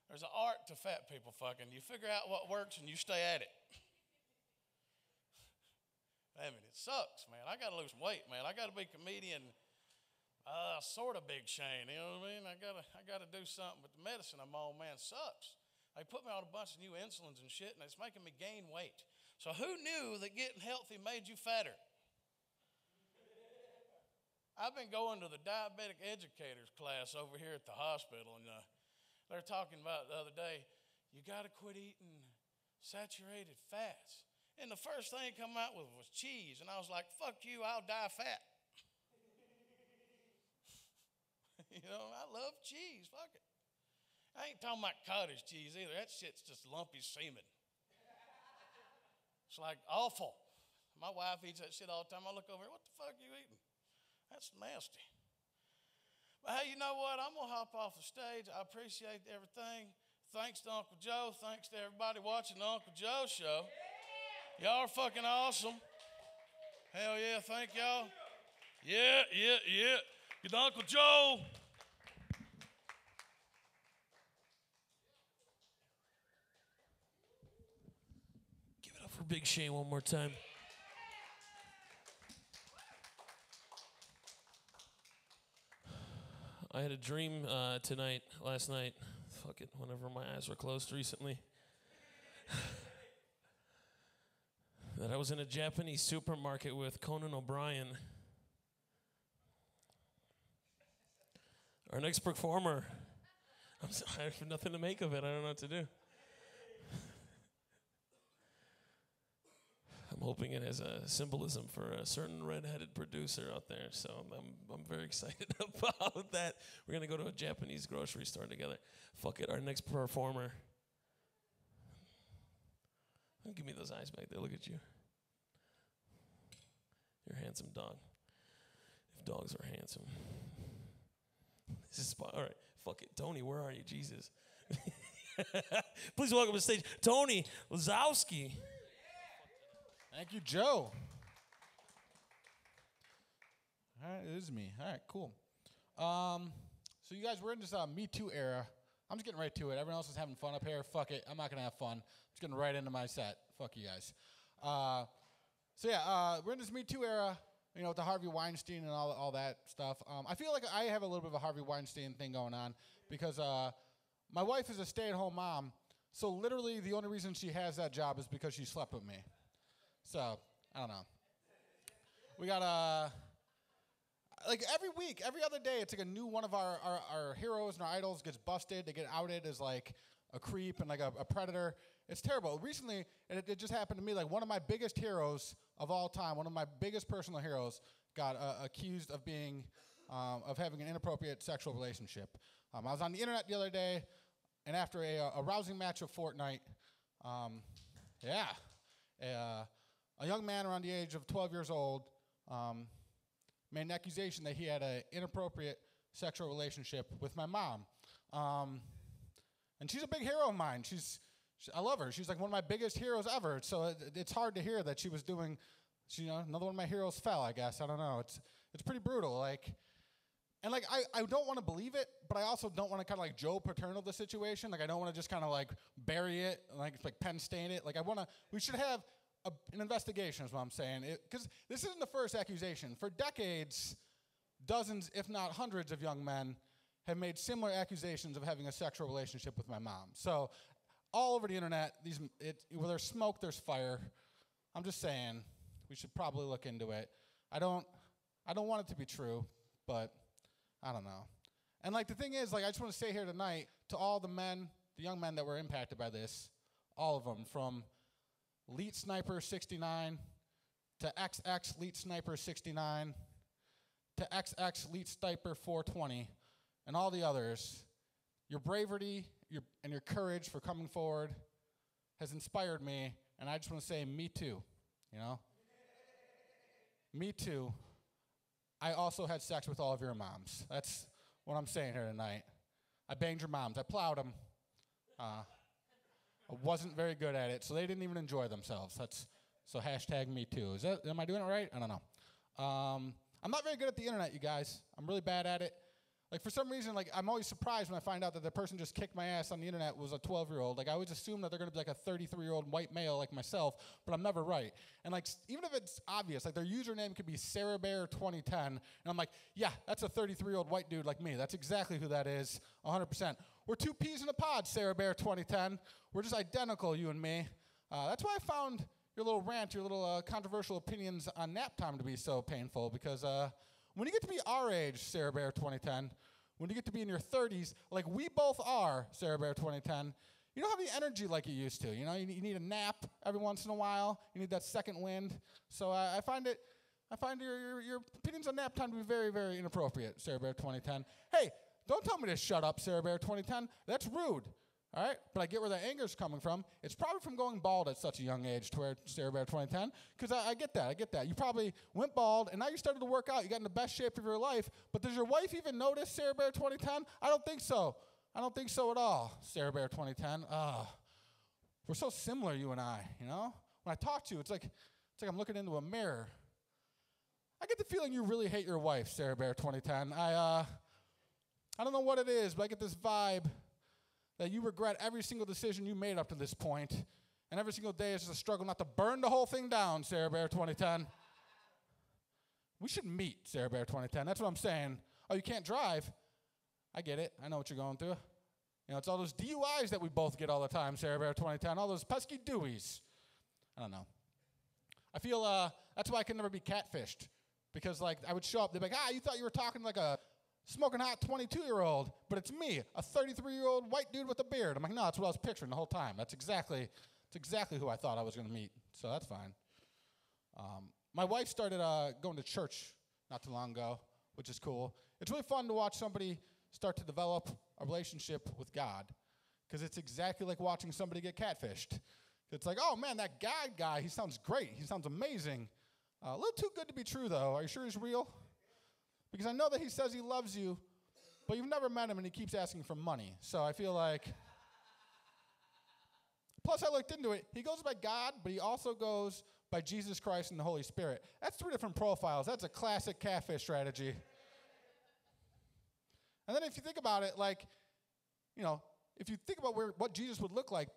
There's an art to fat people fucking. You figure out what works and you stay at it. I mean, it sucks, man. I got to lose some weight, man. I got to be comedian, sort of Big Shane, you know what I mean? I got to do something, but the medicine I'm on, man, sucks. They put me on a bunch of new insulins and shit, and it's making me gain weight. So who knew that getting healthy made you fatter? I've been going to the diabetic educators class over here at the hospital, and they're talking about the other day, you got to quit eating saturated fats. And the first thing he come out with was cheese. And I was like, fuck you, I'll die fat. You know, I love cheese. Fuck it. I ain't talking about cottage cheese either. That shit's just lumpy semen. It's like awful. My wife eats that shit all the time. I look over here, what the fuck are you eating? That's nasty. But hey, you know what? I'm going to hop off the stage. I appreciate everything. Thanks to Uncle Joe. Thanks to everybody watching the Uncle Joe show. Y'all are fucking awesome. Hell yeah, thank y'all. Yeah. Good Uncle Joe. Give it up for Big Shane one more time. I had a dream last night. Fuck it, whenever my eyes were closed recently. That I was in a Japanese supermarket with Conan O'Brien. Our next performer. I have nothing to make of it. I don't know what to do. I'm hoping it has a symbolism for a certain red-headed producer out there, so I'm very excited about that. We're going to go to a Japanese grocery store together. Fuck it, our next performer. Give me those eyes back there. Look at you. You're a handsome dog. If dogs are handsome. This is all right. Fuck it. Tony, where are you? Jesus. Please welcome to the stage, Tony Lazowski. Thank you, Joe. All right, it is me. All right, cool. So you guys, we're in this Me Too era. I'm just getting right to it. Everyone else is having fun up here. Fuck it. I'm not going to have fun. I'm just getting right into my set. Fuck you guys. We're in this Me Too era, you know, with the Harvey Weinstein and all that stuff. I feel like I have a little bit of a Harvey Weinstein thing going on because my wife is a stay-at-home mom, so literally the only reason she has that job is because she slept with me. So, I don't know. We got like every week, every other day, it's like a new one of our heroes and our idols gets busted. They get outed as like a creep and like a predator. It's terrible. Recently, it just happened to me, like one of my biggest heroes of all time, one of my biggest personal heroes got accused of being, of having an inappropriate sexual relationship. I was on the internet the other day, and after a rousing match of Fortnite, a young man around the age of 12 years old made an accusation that he had an inappropriate sexual relationship with my mom. And she's a big hero of mine. I love her. She's like one of my biggest heroes ever. So it's hard to hear that she was doing, another one of my heroes fell, I guess. I don't know. It's pretty brutal. I don't want to believe it, but I also don't want to kind of like Joe Paterno the situation. Like I don't want to just kind of like bury it, like pen stain it. Like we should have an investigation is what I'm saying. Because this isn't the first accusation. For decades, dozens, if not hundreds of young men have made similar accusations of having a sexual relationship with my mom. So all over the internet, where there's smoke, there's fire. I'm just saying we should probably look into it. I don't want it to be true, but I don't know. And like the thing is, like I just want to say here tonight to all the young men that were impacted by this, all of them, from Elite Sniper 69 to XX Elite Sniper 69 to XX Elite Sniper 420 and all the others, your bravery and your courage for coming forward has inspired me, and I just want to say me too, you know? Me too. I also had sex with all of your moms. That's what I'm saying here tonight. I banged your moms. I plowed them. I wasn't very good at it, so they didn't even enjoy themselves. So hashtag me too. Am I doing it right? I don't know. I'm not very good at the internet, you guys. I'm really bad at it. Like, for some reason, like, I'm always surprised when I find out that the person just kicked my ass on the internet was a 12-year-old. Like, I always assume that they're going to be like a 33-year-old white male like myself, but I'm never right. And, like, even if it's obvious, like, their username could be SarahBear2010, and I'm like, yeah, that's a 33-year-old white dude like me. That's exactly who that is, 100%. We're two peas in a pod, SarahBear2010. We're just identical, you and me. That's why I found your little rant, your little controversial opinions on nap time to be so painful, because when you get to be our age, SarahBear2010, when you get to be in your 30s, like we both are, SarahBear2010, you don't have the energy like you used to. You know, you need a nap every once in a while. You need that second wind. So I find your opinions on nap time to be very, very inappropriate, SarahBear2010. Hey, don't tell me to shut up, SarahBear2010. That's rude. All right, but I get where the anger's coming from. It's probably from going bald at such a young age, to where SarahBear2010, because I get that. You probably went bald, and now you started to work out. You got in the best shape of your life. But does your wife even notice, SarahBear2010? I don't think so. I don't think so at all, SarahBear2010. We're so similar, you and I. You know, when I talk to you, it's like I'm looking into a mirror. I get the feeling you really hate your wife, SarahBear2010. I don't know what it is, but I get this vibe that you regret every single decision you made up to this point, and every single day is just a struggle not to burn the whole thing down, SarahBear2010. We should meet, SarahBear2010. That's what I'm saying. Oh, you can't drive? I get it. I know what you're going through. You know, it's all those DUIs that we both get all the time, SarahBear2010, all those pesky Deweys. I don't know. I feel that's why I can never be catfished, because, like, I would show up, they'd be like, you thought you were talking like a smoking hot 22-year-old, but it's me, a 33-year-old white dude with a beard. I'm like, no, that's what I was picturing the whole time. That's exactly who I thought I was going to meet, so that's fine. My wife started going to church not too long ago, which is cool. It's really fun to watch somebody start to develop a relationship with God, because it's exactly like watching somebody get catfished. It's like, oh, man, that guy, he sounds great. He sounds amazing. A little too good to be true, though. Are you sure he's real? Because I know that he says he loves you, but you've never met him and he keeps asking for money. So I feel like, plus I looked into it, he goes by God, but he also goes by Jesus Christ and the Holy Spirit. That's 3 different profiles. That's a classic catfish strategy. And then if you think about it, like, you know, if you think about what Jesus would look like,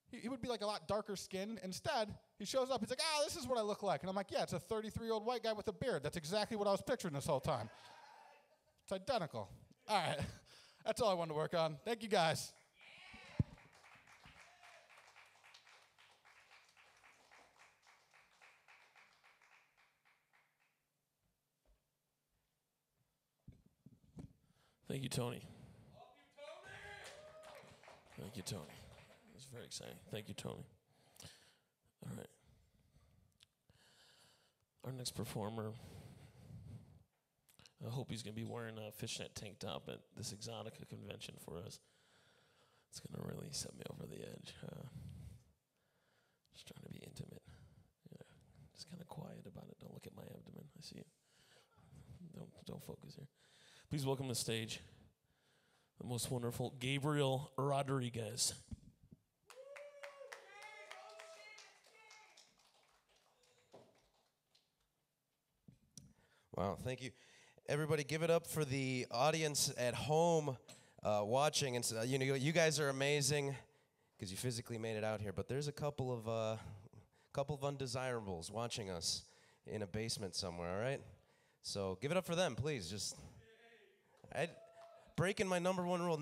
he would be like a lot darker skinned. Instead, he shows up, he's like, this is what I look like. And I'm like, yeah, it's a 33-year-old white guy with a beard. That's exactly what I was picturing this whole time. It's identical. All right. That's all I wanted to work on. Thank you, guys. Thank you, Tony. Thank you, Tony. It's very exciting. Thank you, Tony. All right. Our next performer, I hope he's going to be wearing a fishnet tank top at this Exotica convention for us. It's going to really set me over the edge. Just trying to be intimate. Yeah. Just kind of quiet about it. Don't look at my abdomen. I see you. Don't focus here. Please welcome to the stage the most wonderful Gabriel Rodriguez. Wow, thank you. Everybody give it up for the audience at home watching. And you know, you guys are amazing because you physically made it out here, but there's a couple of undesirables watching us in a basement somewhere, all right? So give it up for them, please. Breaking my number 1 rule,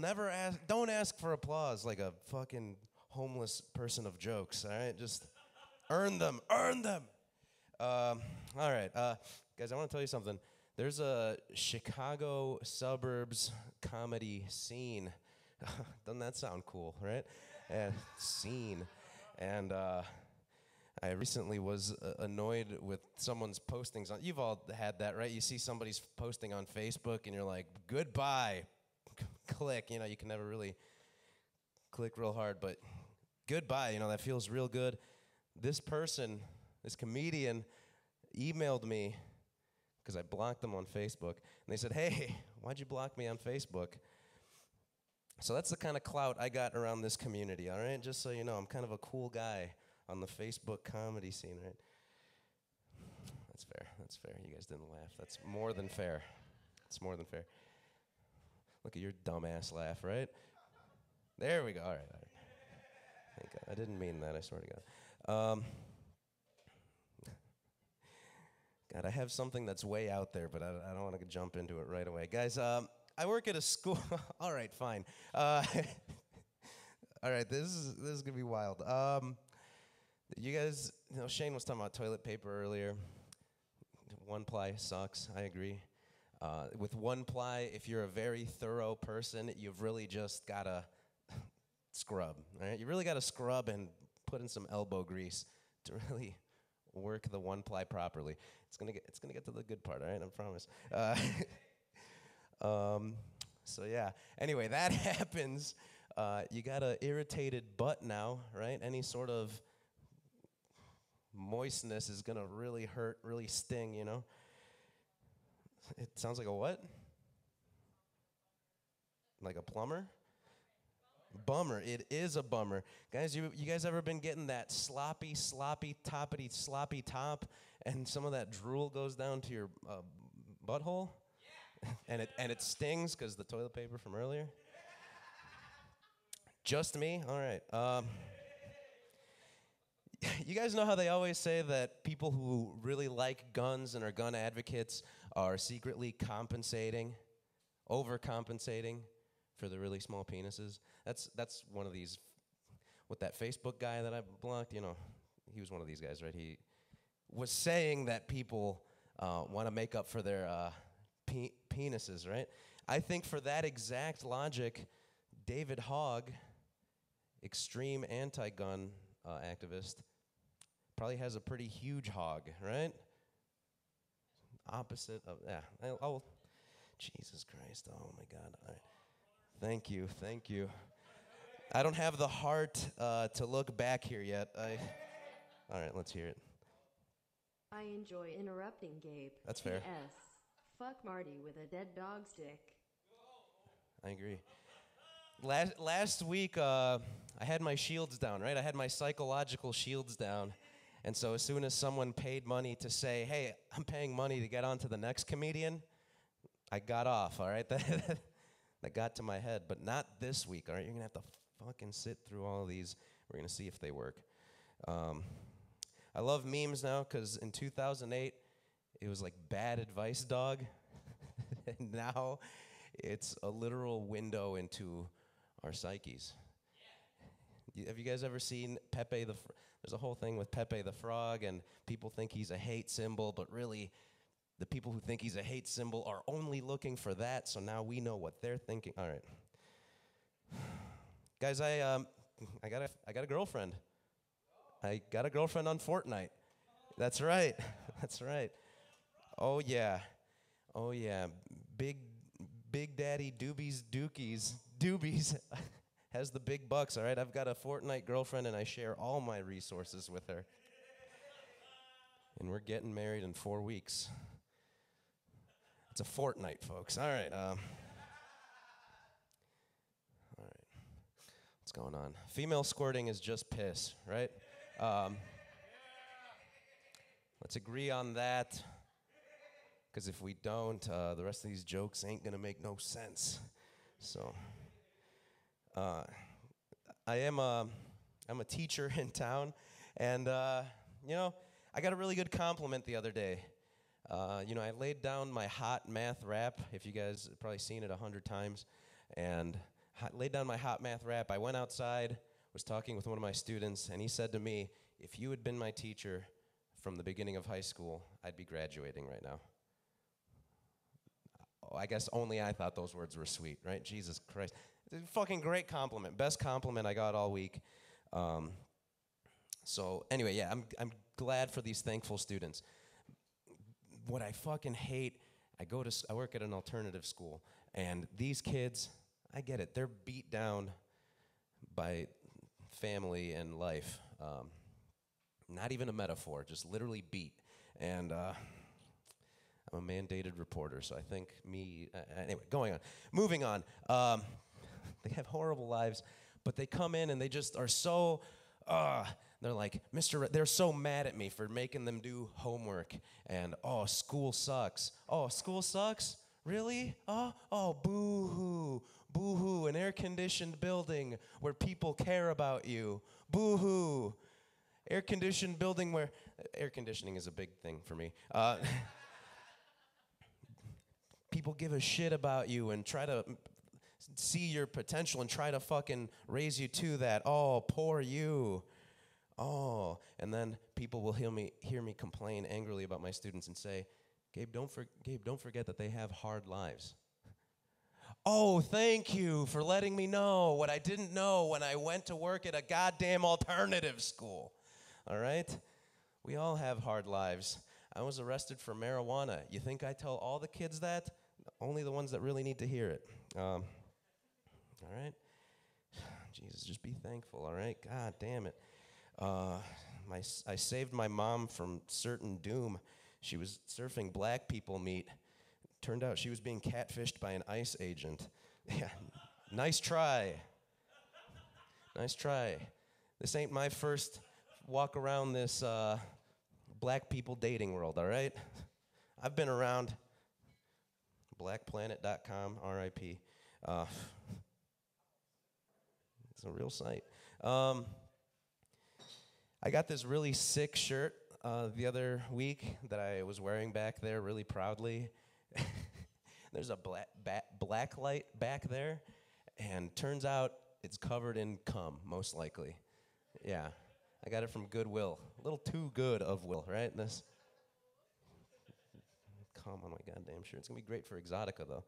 don't ask for applause like a fucking homeless person of jokes, all right? Just earn them. All right, guys, I want to tell you something. There's a Chicago suburbs comedy scene. Doesn't that sound cool, right? Scene. And I recently was annoyed with someone's postings on. You've all had that, right? You see somebody's posting on Facebook, and you're like, goodbye. Click. You know, you can never really click real hard, but goodbye. You know, that feels real good. This person, this comedian, emailed me because I blocked them on Facebook, and they said, hey, why'd you block me on Facebook? So that's the kind of clout I got around this community, all right? Just so you know, I'm kind of a cool guy on the Facebook comedy scene, right? That's fair. That's fair. You guys didn't laugh. That's more than fair. It's more than fair. Look at your dumbass laugh, right? There we go. All right. Thank God. I didn't mean that, I swear to God. God, I have something that's way out there, but I don't want to jump into it right away. Guys, I work at a school. All right, fine. All right, this is going to be wild. You guys, Shane was talking about toilet paper earlier. One ply sucks, I agree. With one ply, if you're a very thorough person, you've really just got to scrub, all right? You really got to scrub and put in some elbow grease to really work the one ply properly. It's gonna get to the good part, all right? I promise. So yeah. Anyway, that happens. You got an irritated butt now, right? Any sort of moistness is gonna really hurt, really sting, you know? It sounds like a what? Like a plumber? Bummer. It is a bummer. Guys, you guys ever been getting that sloppy, toppity, sloppy top, and some of that drool goes down to your butthole? Yeah. and it stings because the toilet paper from earlier? Just me? All right. You guys know how they always say that people who really like guns and are gun advocates are secretly overcompensating for the really small penises? That's one of these, with that Facebook guy that I blocked, he was one of these guys, right? He was saying that people want to make up for their penises, right? I think for that exact logic, David Hogg, extreme anti-gun activist, probably has a pretty huge hog, right? Opposite of, Jesus Christ, oh my God. All right. Thank you. I don't have the heart to look back here yet. All right, let's hear it. I enjoy interrupting Gabe. That's fair. P.S. Fuck Marty with a dead dog stick. I agree. Last week, I had my shields down, right? I had my psychological shields down. And so as soon as someone paid money to say, hey, I'm paying money to get on to the next comedian, I got off, all right? That got to my head, but not this week, all right? You're going to have to fucking sit through all of these. We're going to see if they work. I love memes now because in 2008, it was like bad advice dog. And now it's a literal window into our psyches. Have you guys ever seen Pepe there's a whole thing with Pepe the Frog, and people think he's a hate symbol, but really, the people who think he's a hate symbol are only looking for that, so now we know what they're thinking. All right. Guys, I got a girlfriend. I got a girlfriend on Fortnite. That's right. That's right. Oh, yeah. Big Daddy Doobies has the big bucks, all right? I've got a Fortnite girlfriend, and I share all my resources with her. And we're getting married in 4 weeks. It's a fortnight, folks. All right. All right. What's going on? Female squirting is just piss, right? Let's agree on that. Because if we don't, the rest of these jokes ain't going to make no sense. So, I'm a teacher in town. And, I got a really good compliment the other day. I laid down my hot math rap. If you guys have probably seen it 100 times. And laid down my hot math rap. I went outside, was talking with one of my students, and he said to me, if you had been my teacher from the beginning of high school, I'd be graduating right now. Oh, I guess only I thought those words were sweet, right? Jesus Christ. It's a fucking great compliment. Best compliment I got all week. So anyway, yeah, I'm glad for these thankful students. What I fucking hate, I work at an alternative school, and these kids, I get it, they're beat down by family and life. Not even a metaphor, just literally beat. And I'm a mandated reporter, so I think anyway, moving on. They have horrible lives, but they come in and they just are so, they're like, they're so mad at me for making them do homework. And, oh, school sucks. Oh, school sucks? Really? Oh, boo-hoo. Boo-hoo, an air-conditioned building where people care about you. Boo-hoo. Air-conditioned building where, air conditioning is a big thing for me. People give a shit about you and try to see your potential and try to fucking raise you to that. Oh, poor you. Oh, and then people will hear me complain angrily about my students and say, Gabe, don't forget that they have hard lives. Oh, thank you for letting me know what I didn't know when I went to work at a goddamn alternative school. All right? We all have hard lives. I was arrested for marijuana. You think I tell all the kids that? Only the ones that really need to hear it. All right? Jesus, just be thankful, all right? God damn it. I saved my mom from certain doom. She was surfing black people meet. Turned out she was being catfished by an ICE agent. Yeah, nice try. Nice try. This ain't my first walk around this black people dating world, all right? I've been around blackplanet.com, RIP. It's a real site. I got this really sick shirt the other week that I was wearing back there really proudly. There's a black light back there, and turns out it's covered in cum, most likely. Yeah, I got it from Goodwill. A little too good of will, right? This cum on my goddamn shirt. It's gonna be great for Exotica, though.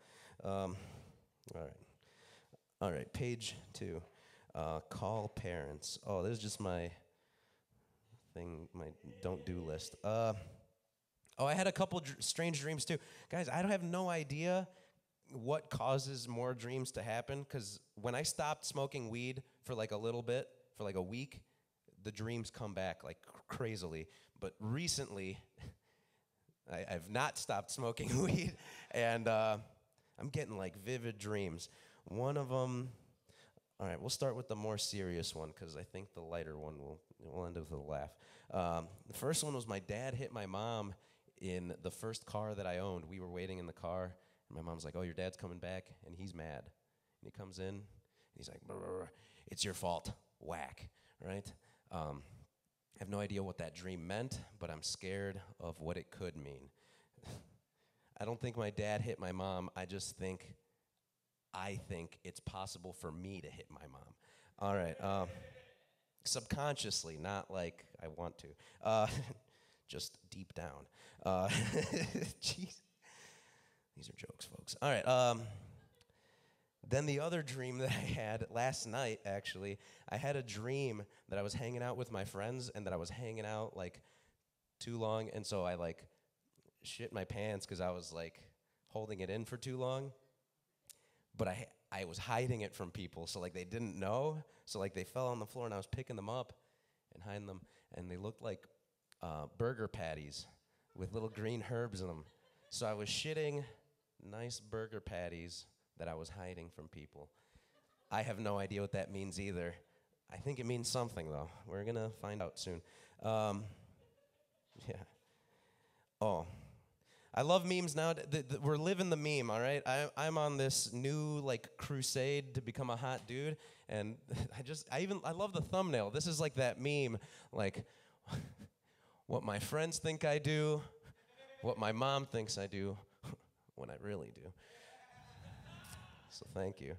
All right, page 2. Call parents. Oh, this is just my thing, my don't-do list. I had a couple strange dreams, too. Guys, I have no idea what causes more dreams to happen, because when I stopped smoking weed for like a little bit, for like a week, the dreams come back like crazily. But recently, I've not stopped smoking weed, and I'm getting like vivid dreams. One of them, all right, we'll start with the more serious one, because I think the lighter one will end with a laugh. The first one was my dad hit my mom in the first car that I owned. We were waiting in the car, and my mom's like, oh, your dad's coming back, and he's mad. And he comes in, and he's like, it's your fault, whack, right? I have no idea what that dream meant, but I'm scared of what it could mean. I don't think my dad hit my mom. I think it's possible for me to hit my mom. All right. Subconsciously, not like I want to. Just deep down. Jeez. These are jokes, folks. All right. Then the other dream that I had last night, actually, I had a dream that I was hanging out with my friends and that I was hanging out, like, too long. And so I, like, shit my pants because I was, like, holding it in for too long. But I was hiding it from people, so, like, they didn't know. So, like, they fell on the floor, and I was picking them up and hiding them. And they looked like burger patties with little green herbs in them. So I was shitting nice burger patties that I was hiding from people. I have no idea what that means either. I think it means something, though. We're going to find out soon. Yeah. Oh. I love memes now. We're living the meme, all right? I'm on this new, like, crusade to become a hot dude, and I love the thumbnail. This is like that meme, like, what my friends think I do, what my mom thinks I do, when I really do. So thank you.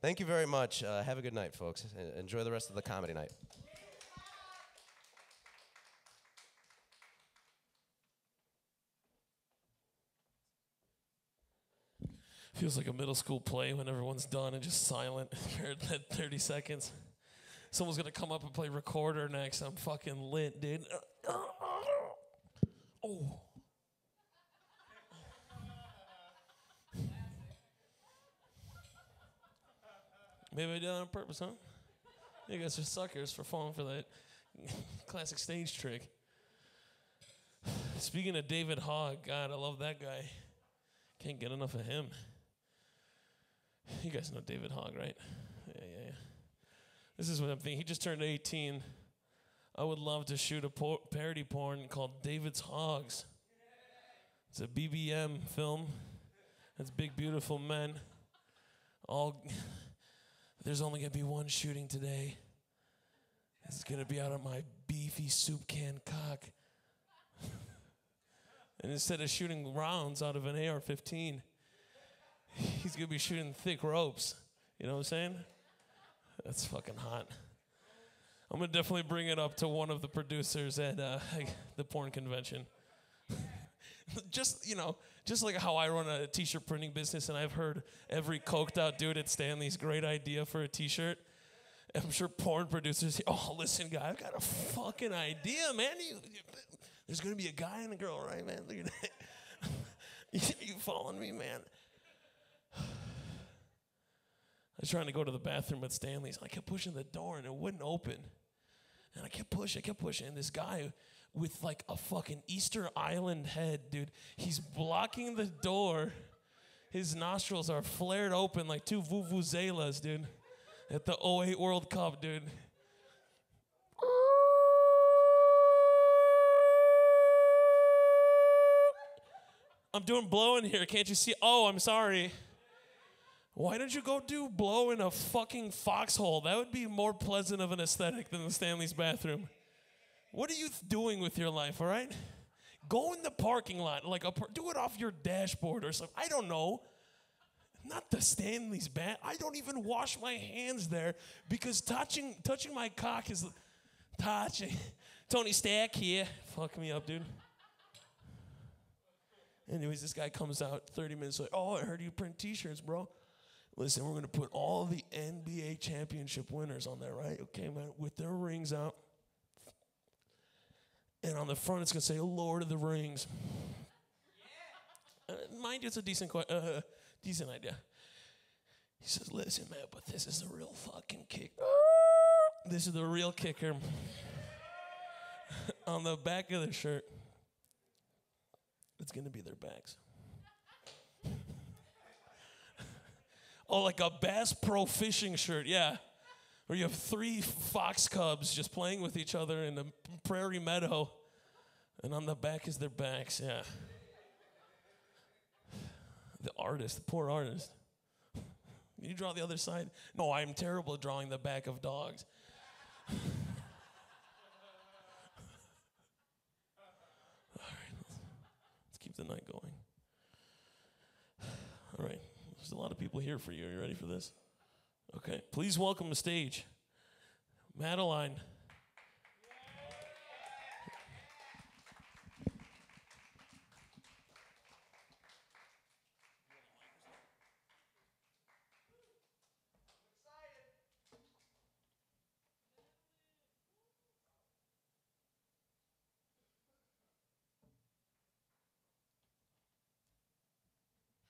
Thank you very much. Have a good night, folks. Enjoy the rest of the comedy night. Feels like a middle school play when everyone's done and just silent for that 30 seconds. Someone's going to come up and play recorder next. I'm fucking lit, dude. Oh. Maybe I did it on purpose, huh? You guys are suckers for falling for that classic stage trick. Speaking of David Hogg, God, I love that guy. Can't get enough of him. You guys know David Hogg, right? Yeah. This is what I'm thinking. He just turned 18. I would love to shoot a parody porn called David's Hogs. It's a BBM film. It's big, beautiful men. There's only going to be one shooting today. It's going to be out of my beefy soup can cock. And instead of shooting rounds out of an AR-15, he's going to be shooting thick ropes. You know what I'm saying? That's fucking hot. I'm going to definitely bring it up to one of the producers at the porn convention. Just like how I run a t-shirt printing business, and I've heard every coked out dude at Stanley's great idea for a t-shirt. I'm sure porn producers say, oh, listen, guy, I've got a fucking idea, man. There's going to be a guy and a girl, right, man? Look at that. You following me, man? I was trying to go to the bathroom at Stanley's. I kept pushing the door, and it wouldn't open. And I kept pushing. And this guy with like a fucking Easter Island head, dude, he's blocking the door. His nostrils are flared open like two vuvuzelas, dude, at the '08 World Cup, dude. I'm doing blow in here. Can't you see? Oh, I'm sorry. Why don't you go do blow in a fucking foxhole? That would be more pleasant of an aesthetic than the Stanley's bathroom. What are you doing with your life, all right? Go in the parking lot. Do it off your dashboard or something. I don't know. Not the Stanley's bath. I don't even wash my hands there because touching my cock is touching. Tony Stack here. Fuck me up, dude. Anyways, this guy comes out 30 minutes later. Oh, I heard you print t-shirts, bro. Listen, we're going to put all the NBA championship winners on there, right? Okay, man, with their rings out. And on the front, it's going to say Lord of the Rings. Mind you, it's a decent idea. He says, listen, man, but this is the real fucking kick. This is the real kicker. On the back of the shirt, it's going to be their backs. Oh, like a Bass Pro Fishing shirt, yeah. Where you have 3 fox cubs just playing with each other in a prairie meadow. And on the back is their backs, yeah. The artist, the poor artist. Can you draw the other side? No, I'm terrible at drawing the back of dogs. All right, let's keep the night going. All right. There's a lot of people here for you. Are you ready for this? Okay. Please welcome to stage Madeline.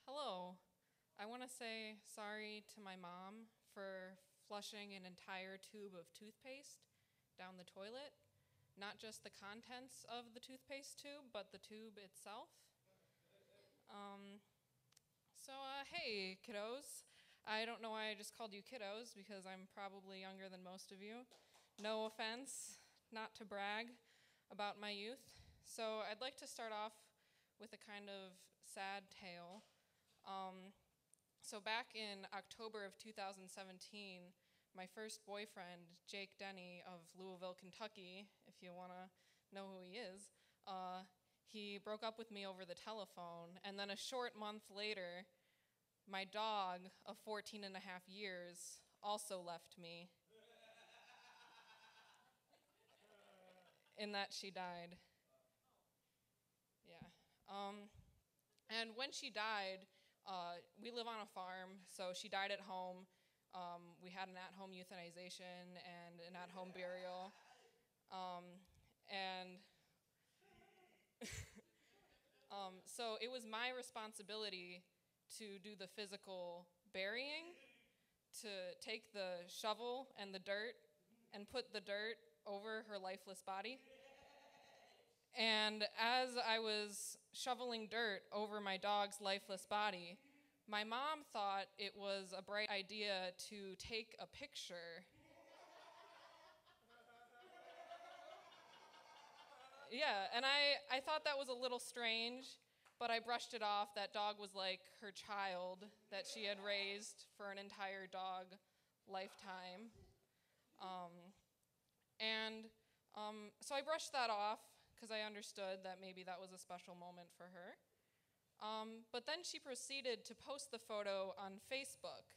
Hello. I want to say sorry to my mom for flushing an entire tube of toothpaste down the toilet. Not just the contents of the toothpaste tube, but the tube itself. Hey, kiddos. I don't know why I just called you kiddos, because I'm probably younger than most of you. No offense, not to brag about my youth. So I'd like to start off with a kind of sad tale. So back in October of 2017, my first boyfriend, Jake Donny of Louisville, Kentucky, if you want to know who he is, he broke up with me over the telephone. And then a short month later, my dog of 14 and a half years also left me in that she died. Yeah. And when she died, we live on a farm, so she died at home. We had an at-home euthanization and an at-home burial. So it was my responsibility to do the physical burying, to take the shovel and the dirt and put the dirt over her lifeless body. And as I was shoveling dirt over my dog's lifeless body, my mom thought it was a bright idea to take a picture. Yeah, and I thought that was a little strange, but I brushed it off. That dog was like her child that she had raised for an entire dog lifetime. So I brushed that off because I understood that maybe that was a special moment for her. But then she proceeded to post the photo on Facebook.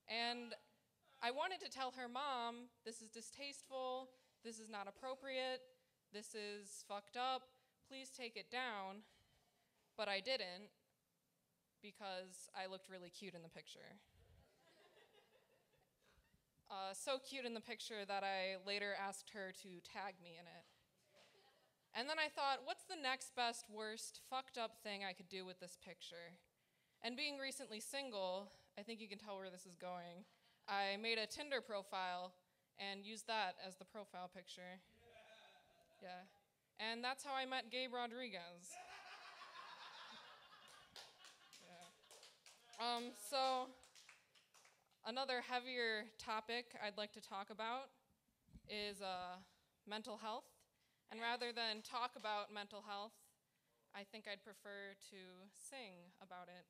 And I wanted to tell her, Mom, this is distasteful, this is not appropriate, this is fucked up, please take it down. But I didn't, because I looked really cute in the picture. So cute in the picture that I later asked her to tag me in it. And then I thought, what's the next best, worst, fucked up thing I could do with this picture? And being recently single, I think you can tell where this is going. I made a Tinder profile and used that as the profile picture. Yeah. And that's how I met Gabriel Rodriguez. Yeah. So another heavier topic I'd like to talk about is mental health. And rather than talk about mental health, I think I'd prefer to sing about it.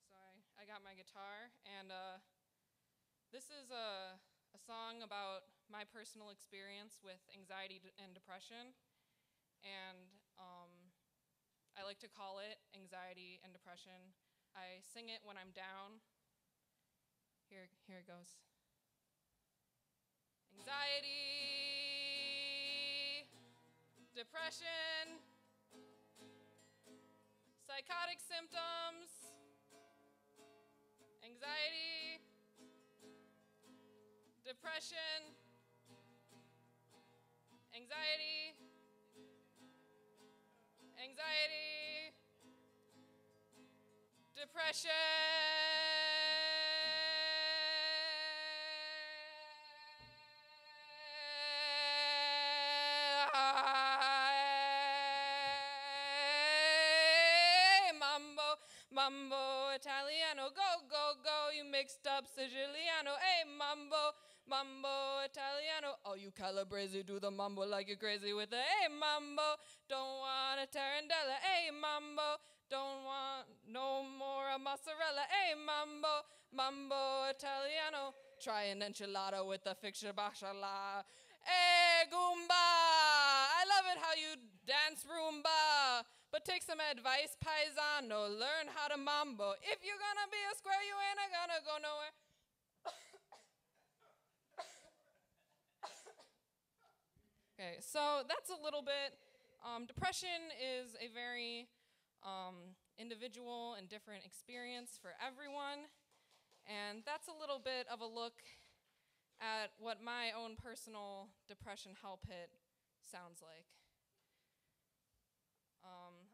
So I got my guitar, and this is a song about my personal experience with anxiety and depression. And I like to call it anxiety and depression. I sing it when I'm down. Here it goes. Anxiety, depression, psychotic symptoms, anxiety, depression, anxiety, depression. Mambo Italiano, go, go, go, you mixed up Siciliano. Hey, mambo, mambo Italiano. Oh, you Calabrese, do the mambo like you're crazy with it. Hey, mambo, don't want a tarantella. Hey, mambo, don't want no more a mozzarella. Hey, mambo, mambo Italiano. Try an enchilada with the fixture bashala. Hey, Goomba, I love it how you dance Roomba. But take some advice, paisano, learn how to mambo. If you're gonna be a square, you ain't gonna go nowhere. Okay, so that's a little bit. Depression is a very individual and different experience for everyone. And that's a little bit of a look at what my own personal depression hell pit sounds like.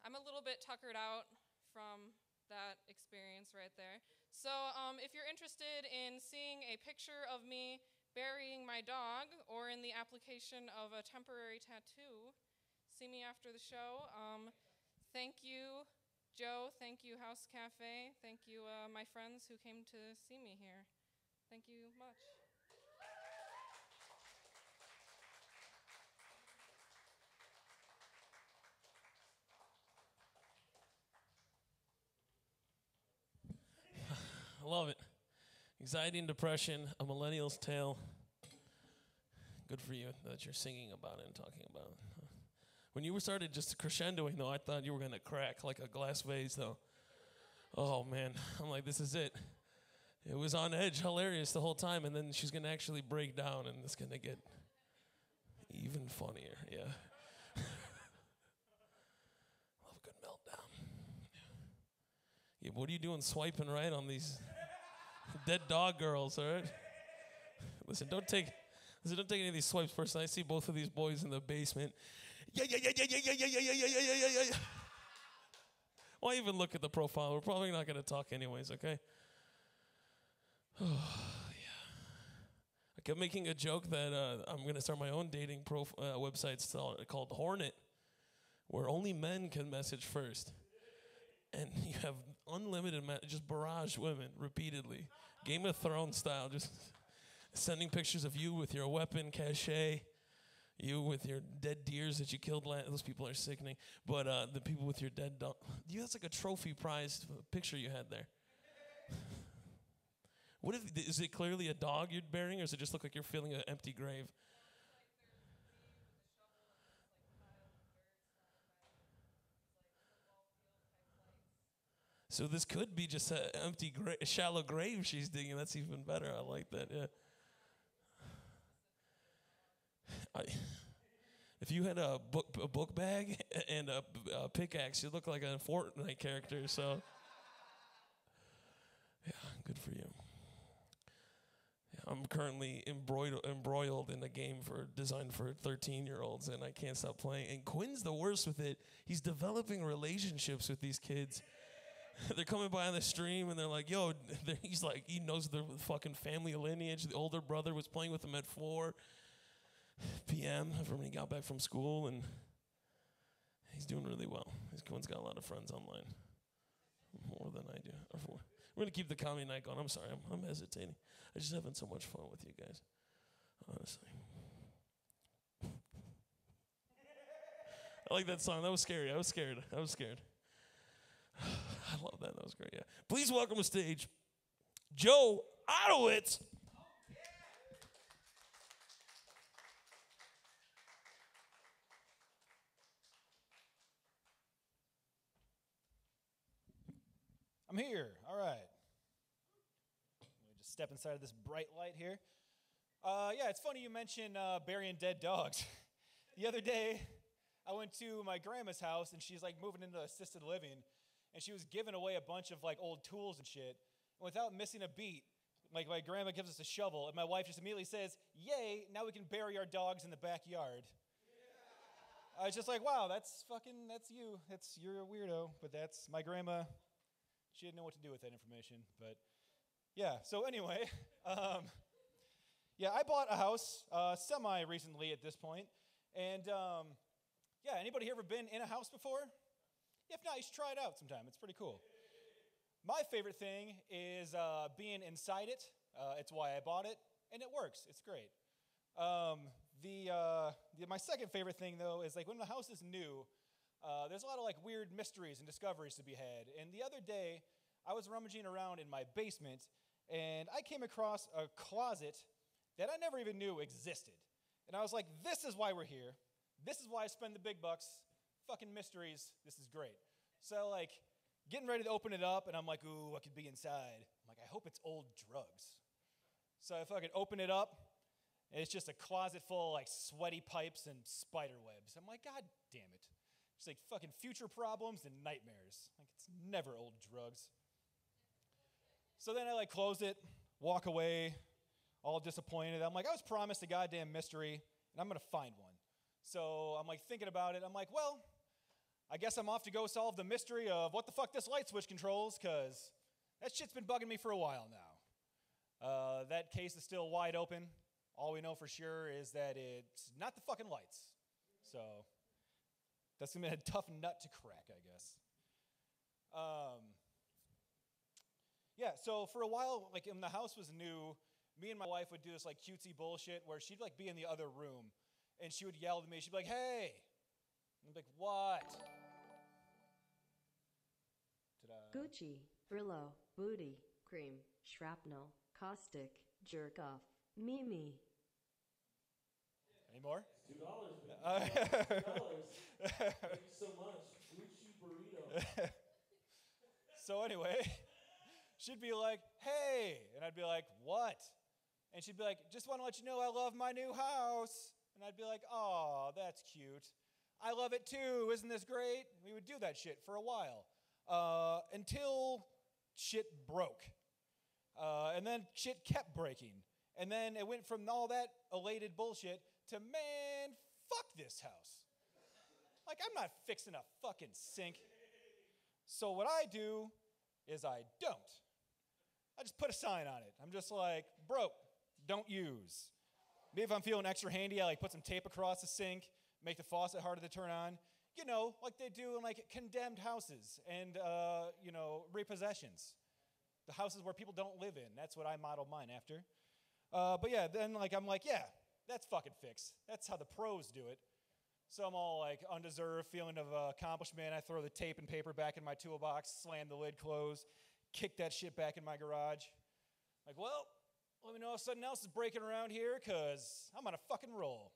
I'm a little bit tuckered out from that experience right there. So if you're interested in seeing a picture of me burying my dog or in the application of a temporary tattoo, see me after the show. Thank you, Joe. Thank you, House Cafe. Thank you, my friends who came to see me here. Thank you much. I love it. Anxiety and depression, a millennial's tale. Good for you that you're singing about it and talking about it. When you started just crescendoing, though, I thought you were going to crack like a glass vase, though. Oh, man. I'm like, this is it. It was on edge, hilarious the whole time, and then she's going to actually break down, and it's going to get even funnier. Yeah. Love a good meltdown. Yeah, what are you doing swiping right on these dead dog girls, all right? Listen, don't take any of these swipes personally. I see both of these boys in the basement. Yeah. Why even look at the profile? We're probably not going to talk anyways, okay? Oh, yeah. I kept making a joke that I'm going to start my own dating website called Hornet, where only men can message first. And you have unlimited, just barrage women repeatedly. Game of Thrones style, just sending pictures of you with your weapon cache, you with your dead deers that you killed. Those people are sickening. But the people with your dead dog. That's like a trophy prize picture you had there. What if, is it clearly a dog you're burying, or does it just look like you're filling an empty grave? So this could be just an empty, shallow grave she's digging. That's even better. I like that, yeah. If you had a book bag and a pickaxe, you'd look like a Fortnite character, so. Yeah, good for you. I'm currently embroiled in a game designed for 13-year-olds, and I can't stop playing. And Quinn's the worst with it. He's developing relationships with these kids. They're coming by on the stream, and they're like, yo, he's like, he knows the fucking family lineage. The older brother was playing with him at 4 p.m. from when he got back from school, and he's doing really well. Quinn's got a lot of friends online, more than I do. We're going to keep the comedy night going. I'm sorry, I'm hesitating. I'm just having so much fun with you guys, honestly. I like that song. That was scary. I was scared. I love that. That was great, yeah. Please welcome to stage Joe Ottowitz. I'm here. All right. Let me just step inside of this bright light here. Yeah, it's funny you mention burying dead dogs. The other day, I went to my grandma's house, and she's like moving into assisted living, and she was giving away a bunch of like old tools and shit. And without missing a beat, like my grandma gives us a shovel, and my wife just immediately says, "Yay! Now we can bury our dogs in the backyard." I was just like, "Wow, that's you. You're a weirdo." But that's my grandma. She didn't know what to do with that information, but yeah. So anyway, yeah, I bought a house semi-recently at this point, and yeah, anybody here ever been in a house before? If not, you should try it out sometime. It's pretty cool. My favorite thing is being inside it. It's why I bought it, and it works. It's great. My second favorite thing, though, is like when the house is new, there's a lot of like weird mysteries and discoveries to be had. And the other day, I was rummaging around in my basement, and I came across a closet that I never even knew existed. And I was like, this is why we're here. This is why I spend the big bucks. Fucking mysteries. This is great. So like getting ready to open it up, and I'm like, ooh, what could be inside? I'm like, I hope it's old drugs. So I fucking open it up, and it's just a closet full of like sweaty pipes and spider webs. I'm like, God damn it. It's like fucking future problems and nightmares. Like it's never old drugs. So then I like close it, walk away, all disappointed. I'm like, I was promised a goddamn mystery, and I'm gonna find one. So I'm like thinking about it. I'm like, well, I guess I'm off to go solve the mystery of what the fuck this light switch controls, because that shit's been bugging me for a while now. That case is still wide open. All we know for sure is that it's not the fucking lights. So that's gonna be a tough nut to crack, I guess. Yeah, so for a while, like when the house was new, me and my wife would do this like cutesy bullshit where she'd like be in the other room, and she would yell at me. She'd be like, "Hey!" And I'd be like, "What?" Ta-da. Gucci, Brillo, Booty, Cream, Shrapnel, Caustic, Jerk Off, Mimi. Any more? $2, man. $2. Thank you so much. Gucci burrito. So anyway, she'd be like, "Hey," and I'd be like, "What?" And she'd be like, "Just want to let you know I love my new house." And I'd be like, "Oh, that's cute. I love it too. Isn't this great?" We would do that shit for a while until shit broke. And then shit kept breaking. And then it went from all that elated bullshit to, man, fuck this house. Like, I'm not fixing a fucking sink. So what I do is I don't. I just put a sign on it. I'm just like, "Bro, don't use. Maybe if I'm feeling extra handy, I like put some tape across the sink, make the faucet harder to turn on. You know, like they do in like condemned houses and, repossessions. The houses where people don't live in. That's what I model mine after. But yeah, then like I'm like, yeah, that's fucking fixed. That's how the pros do it. So I'm all like undeserved feeling of accomplishment. I throw the tape and paper back in my toolbox, slam the lid closed, kick that shit back in my garage. Like, well, let me know if something else is breaking around here because I'm on a fucking roll.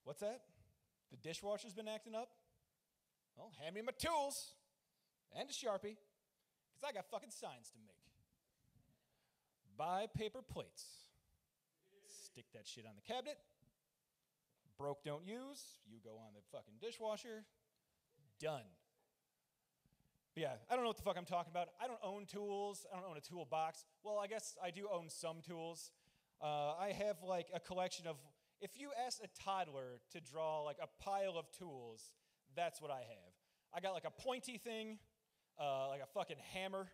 What's that? The dishwasher's been acting up? Well, hand me my tools and a Sharpie because I got fucking signs to make. Buy paper plates. Stick that shit on the cabinet. Broke, don't use. You go on the fucking dishwasher. Done. But yeah, I don't know what the fuck I'm talking about. I don't own tools. I don't own a toolbox. Well, I guess I do own some tools. I have like a collection of, if you ask a toddler to draw like a pile of tools, that's what I have. I got like a pointy thing, like a fucking hammer,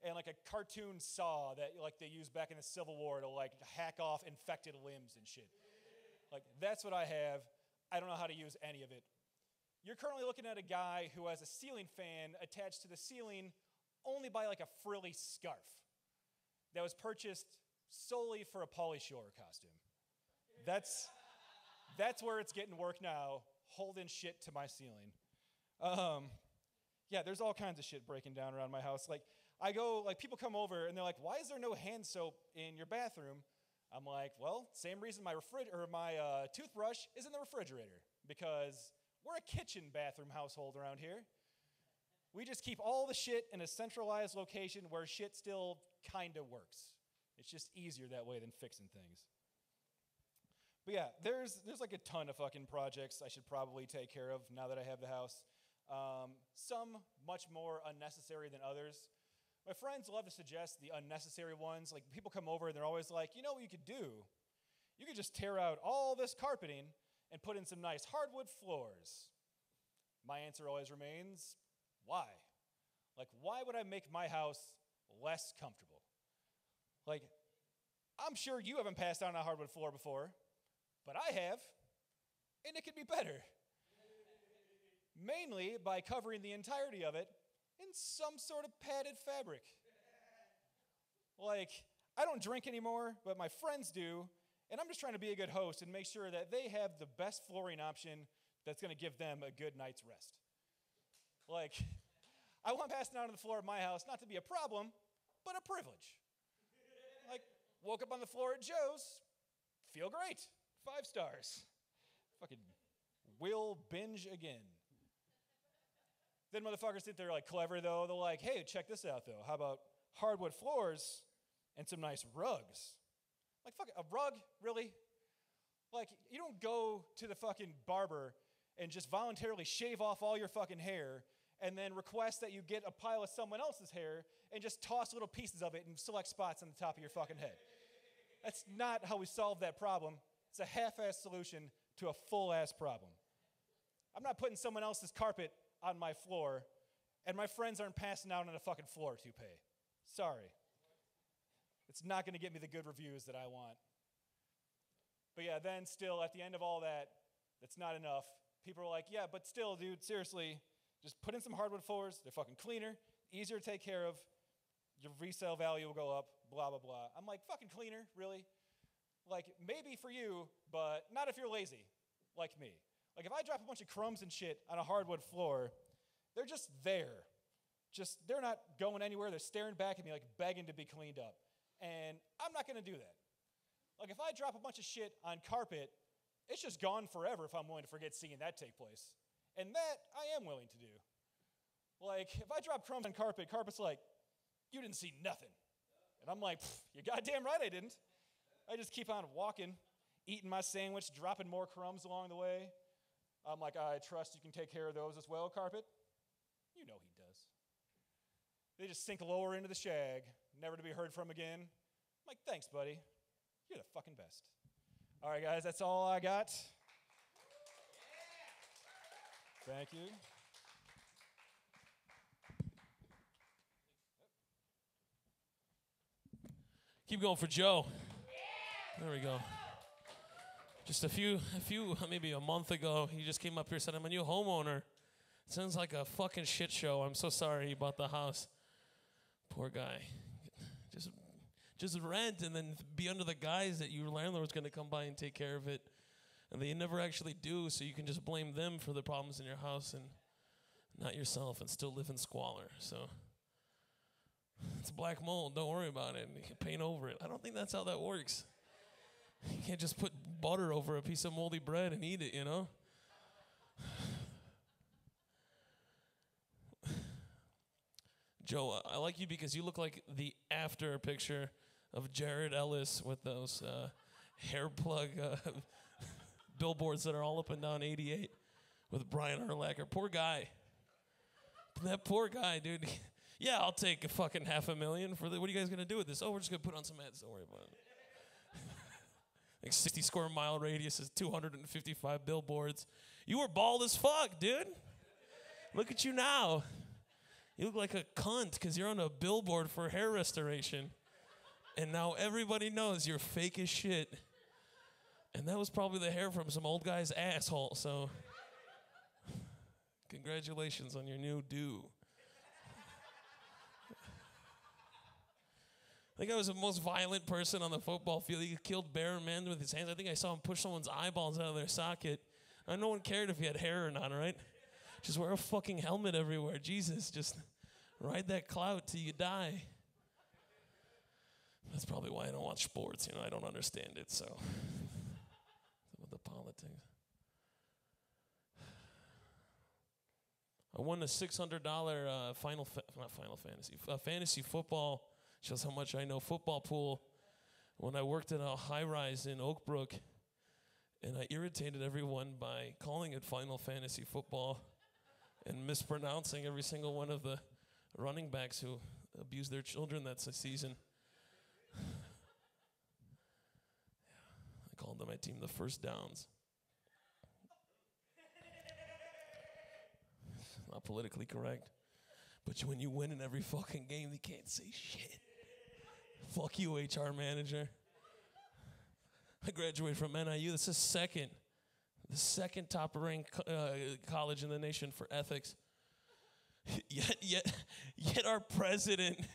and like a cartoon saw that like they used back in the Civil War to like hack off infected limbs and shit. Like, that's what I have. I don't know how to use any of it. You're currently looking at a guy who has a ceiling fan attached to the ceiling only by like a frilly scarf that was purchased solely for a Pauly Shore costume. That's where it's getting work now, holding shit to my ceiling. Yeah, there's all kinds of shit breaking down around my house. Like, I go, like, people come over and they're like, why is there no hand soap in your bathroom? I'm like, well, same reason my toothbrush is in the refrigerator, because we're a kitchen bathroom household around here. We just keep all the shit in a centralized location where shit still kind of works. It's just easier that way than fixing things. But yeah, there's like a ton of fucking projects I should probably take care of now that I have the house. Some much more unnecessary than others. My friends love to suggest the unnecessary ones. Like, people come over and they're always like, you know what you could do? You could just tear out all this carpeting and put in some nice hardwood floors. My answer always remains, why? Like, why would I make my house less comfortable? Like, I'm sure you haven't passed out on a hardwood floor before, but I have, and it could be better. Mainly by covering the entirety of it in some sort of padded fabric. Like, I don't drink anymore, but my friends do, and I'm just trying to be a good host and make sure that they have the best flooring option that's going to give them a good night's rest. Like, I want passing out on the floor of my house not to be a problem, but a privilege. Like, woke up on the floor at Joe's, feel great, 5 stars. Fucking will binge again. Then motherfuckers think they're like clever though. They're like, hey, check this out though. How about hardwood floors and some nice rugs? Like, fuck, a rug? Really? Like, you don't go to the fucking barber and just voluntarily shave off all your fucking hair and then request that you get a pile of someone else's hair and just toss little pieces of it in select spots on the top of your fucking head. That's not how we solve that problem. It's a half-ass solution to a full-ass problem. I'm not putting someone else's carpet on my floor, and my friends aren't passing out on a fucking floor toupee. Sorry. It's not going to get me the good reviews that I want. But yeah, then still, at the end of all that, that's not enough. People are like, yeah, but still, dude, seriously, just put in some hardwood floors. They're fucking cleaner, easier to take care of. Your resale value will go up, blah, blah, blah. I'm like, fucking cleaner, really? Like, maybe for you, but not if you're lazy, like me. Like, if I drop a bunch of crumbs and shit on a hardwood floor, they're just there. They're not going anywhere. They're staring back at me like begging to be cleaned up. And I'm not going to do that. Like, if I drop a bunch of shit on carpet, it's just gone forever if I'm willing to forget seeing that take place. And that I am willing to do. Like, if I drop crumbs on carpet, carpet's like, you didn't see nothing. And I'm like, you're goddamn right I didn't. I just keep on walking, eating my sandwich, dropping more crumbs along the way. I'm like, I trust you can take care of those as well, carpet. You know he does. They just sink lower into the shag, never to be heard from again. I'm like, thanks, buddy. You're the fucking best. All right, guys, that's all I got. Thank you. Keep going for Joe. There we go. Just a few, maybe a month ago, he just came up here and said, I'm a new homeowner. It sounds like a fucking shit show. I'm so sorry he bought the house. Poor guy. Just rent and then be under the guise that your landlord's going to come by and take care of it. And they never actually do, so you can just blame them for the problems in your house and not yourself and still live in squalor. So it's black mold. Don't worry about it. You can paint over it. I don't think that's how that works. You can't just put butter over a piece of moldy bread and eat it, you know? Joe, I like you because you look like the after picture of Jared Ellis with those hair plug billboards that are all up and down 88 with Brian Urlacher. Poor guy. That poor guy, dude. Yeah, I'll take a fucking $500,000 for the. What are you guys going to do with this? Oh, we're just going to put on some ads. Don't worry about it. Like 60 square mile radius is 255 billboards. You were bald as fuck, dude. Look at you now. You look like a cunt because you're on a billboard for hair restoration. And now everybody knows you're fake as shit. And that was probably the hair from some old guy's asshole. So congratulations on your new do. I think I was the most violent person on the football field. He killed bare men with his hands. I think I saw him push someone's eyeballs out of their socket. And no one cared if he had hair or not, all right? Just wear a fucking helmet everywhere. Jesus, just ride that clout till you die. That's probably why I don't watch sports. You know, I don't understand it, so. With the politics. I won a $600 fantasy football. Shows how much I know football pool when I worked at a high-rise in Oak Brook, and I irritated everyone by calling it Final Fantasy Football and mispronouncing every single one of the running backs who abused their children that season. I called my team the First Downs. Not politically correct. But when you win in every fucking game, you can't say shit. Fuck you, HR manager. I graduated from NIU. This is the second top-ranked college in the nation for ethics. Yet our president,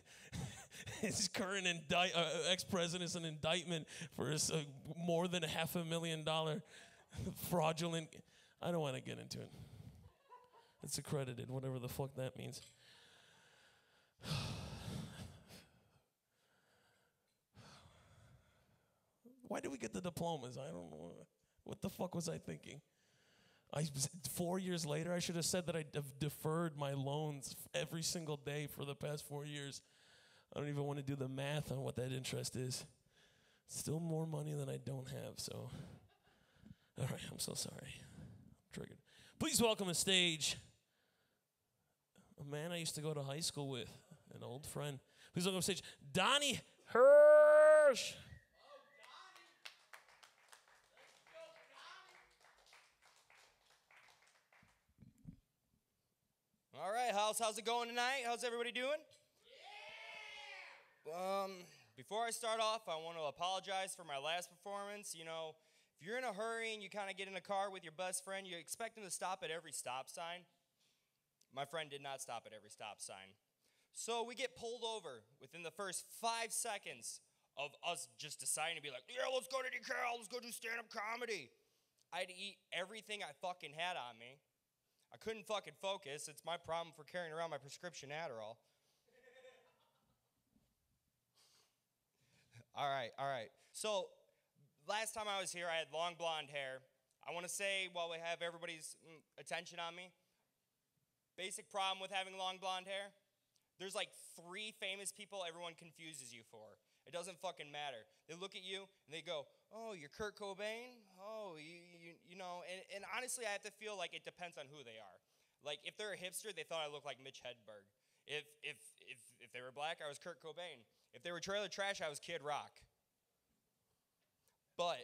his current ex-president is an indictment for his, more than $500,000 fraudulent. I don't want to get into it. It's accredited, whatever the fuck that means. Why did we get the diplomas? I don't know. What the fuck was I thinking? 4 years later, I should have said that I deferred my loans every single day for the past 4 years. I don't even want to do the math on what that interest is. Still more money than I don't have, so. All right, I'm so sorry. I'm triggered. Please welcome on stage a man I used to go to high school with, an old friend. Please welcome on stage Donny Hirsch. All right, how's it going tonight? How's everybody doing? Yeah! Before I start off, I want to apologize for my last performance. You know, if you're in a hurry and you kind of get in a car with your best friend, you expect him to stop at every stop sign. My friend did not stop at every stop sign. So we get pulled over within the first 5 seconds of us just deciding to be like, yeah, let's go to DeKalb, let's go do stand-up comedy. I had to eat everything I fucking had on me. I couldn't fucking focus. It's my problem for carrying around my prescription Adderall. All right. So last time I was here, I had long blonde hair. I want to say, while we have everybody's attention on me, basic problem with having long blonde hair, there's like 3 famous people everyone confuses you for. It doesn't fucking matter. They look at you and they go, oh, you're Kurt Cobain? Oh, you know, and honestly, I have to feel like it depends on who they are. Like, if they're a hipster, they thought I looked like Mitch Hedberg. If they were black, I was Kurt Cobain. If they were trailer trash, I was Kid Rock. But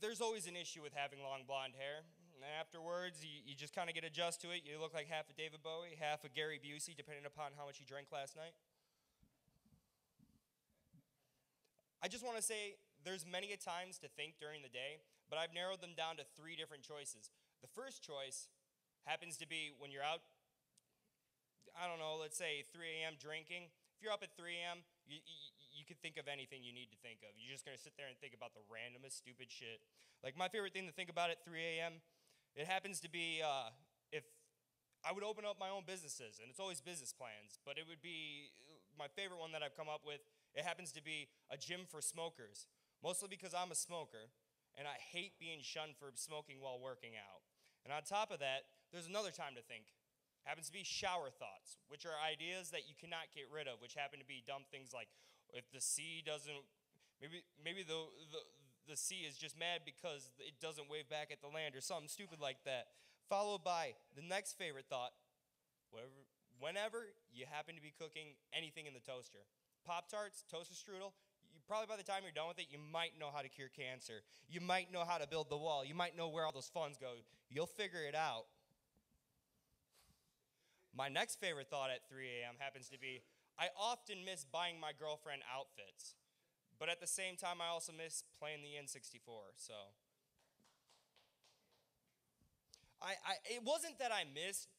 there's always an issue with having long blonde hair. And afterwards, you just kind of get adjusted to it. You look like half a David Bowie, half a Gary Busey, depending upon how much you drank last night. I just want to say there's many a times to think during the day, but I've narrowed them down to 3 different choices. The first choice happens to be when you're out, I don't know, let's say 3 a.m. drinking. If you're up at 3 a.m., you could think of anything you need to think of. You're just going to sit there and think about the randomest stupid shit. Like my favorite thing to think about at 3 a.m., it happens to be if I would open up my own businesses, and it's always business plans, but it would be my favorite one that I've come up with. It happens to be a gym for smokers, mostly because I'm a smoker, and I hate being shunned for smoking while working out. And on top of that, there's another time to think. Happens to be shower thoughts, which are ideas that you cannot get rid of, which happen to be dumb things like if the sea doesn't, maybe the sea is just mad because it doesn't wave back at the land or something stupid like that. Followed by the next favorite thought, whenever you happen to be cooking anything in the toaster. Pop-Tarts, toaster strudel, probably by the time you're done with it, you might know how to cure cancer. You might know how to build the wall. You might know where all those funds go. You'll figure it out. My next favorite thought at 3 a.m. happens to be, I often miss buying my girlfriend outfits. But at the same time, I also miss playing the N64, so. It wasn't that I missed,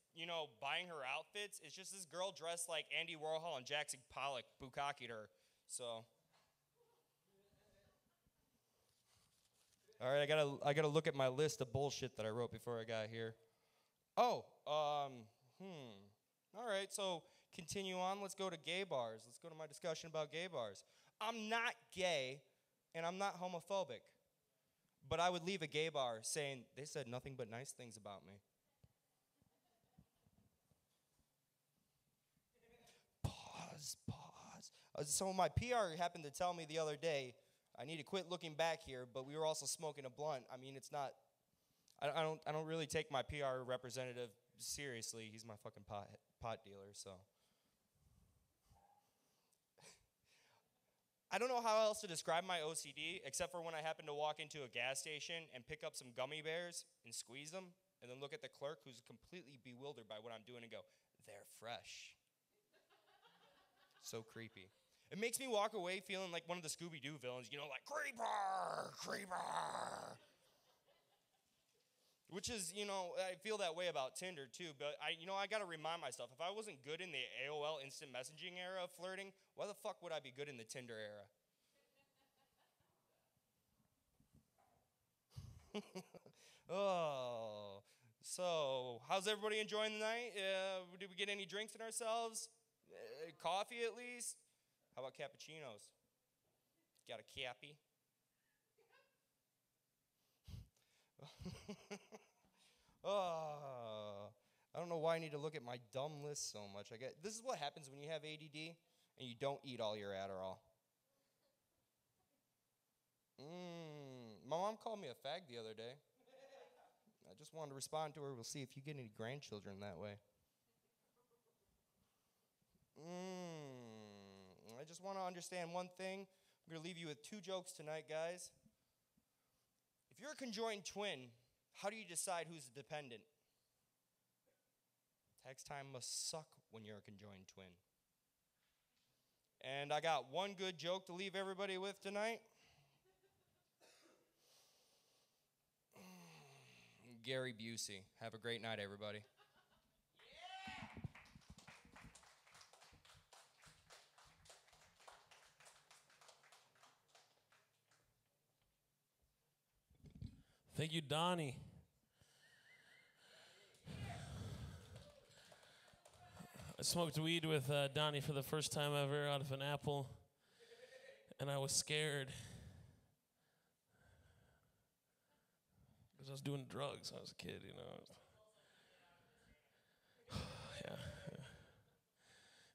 buying her outfits. It's just this girl dressed like Andy Warhol and Jackson Pollock bukkakied her. So, all right, I gotta look at my list of bullshit that I wrote before I got here. All right, so continue on. Let's go to gay bars. Let's go to my discussion about gay bars. I'm not gay, and I'm not homophobic, but I would leave a gay bar saying they said nothing but nice things about me. Pause. So my PR happened to tell me the other day, I need to quit looking back here, but we were also smoking a blunt. I mean, it's not, I don't really take my PR representative seriously. He's my fucking pot dealer, so. I don't know how else to describe my OCD, except for when I happen to walk into a gas station and pick up some gummy bears and squeeze them, and then look at the clerk who's completely bewildered by what I'm doing and go, they're fresh. So creepy. It makes me walk away feeling like one of the Scooby-Doo villains, like, creeper. Which is, I feel that way about Tinder too, but I got to remind myself, if I wasn't good in the AOL instant messaging era of flirting, why the fuck would I be good in the Tinder era? Oh, so how's everybody enjoying the night? Did we get any drinks in ourselves? Coffee at least? How about cappuccinos? Got a cappy? I don't know why I need to look at my dumb list so much. This is what happens when you have ADD and you don't eat all your Adderall. My mom called me a fag the other day. I just wanted to respond to her. We'll see if you get any grandchildren that way. I just want to understand one thing. I'm going to leave you with 2 jokes tonight, guys. If you're a conjoined twin, how do you decide who's the dependent? Text time must suck when you're a conjoined twin. And I got one good joke to leave everybody with tonight. Gary Busey. Have a great night, everybody. Thank you, Donny. I smoked weed with Donny for the first time ever out of an apple, and I was scared because I was doing drugs. I was a kid, Yeah.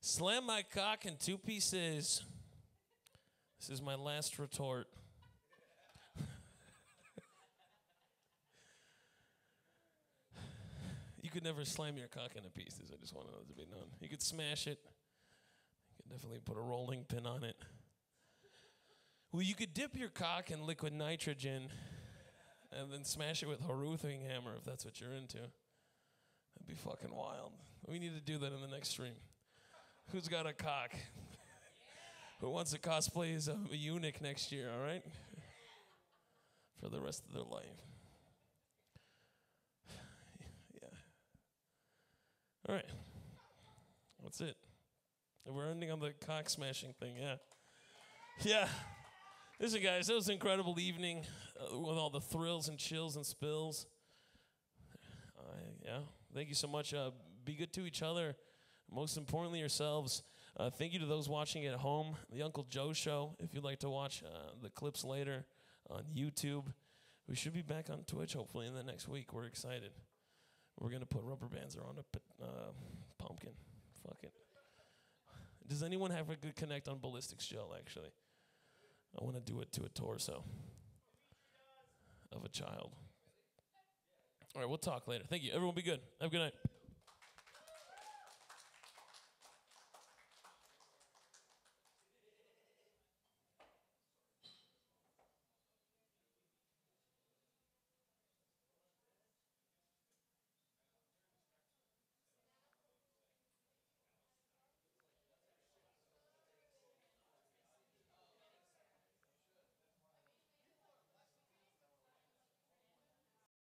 Slam my cock in 2 pieces. This is my last retort. You could never slam your cock into pieces. I just wanted that to be known. You could smash it. You could definitely put a rolling pin on it. Well, you could dip your cock in liquid nitrogen and then smash it with a roofing hammer if that's what you're into. That'd be fucking wild. We need to do that in the next stream. Who's got a cock? Who wants to cosplay as a eunuch next year, all right? For the rest of their life. Yeah. All right. That's it. We're ending on the cock smashing thing, yeah. Yeah. Listen, guys, that was an incredible evening with all the thrills and chills and spills. Yeah, thank you so much. Be good to each other. Most importantly, yourselves. Thank you to those watching at home. The Uncle Joe Show, if you'd like to watch the clips later on YouTube. We should be back on Twitch, hopefully, in the next week. We're excited. We're going to put rubber bands around a pumpkin. Fuck it. Does anyone have a good connect on ballistics gel, actually? I want to do it to a torso of a child. All right, we'll talk later. Thank you. Everyone be good. Have a good night.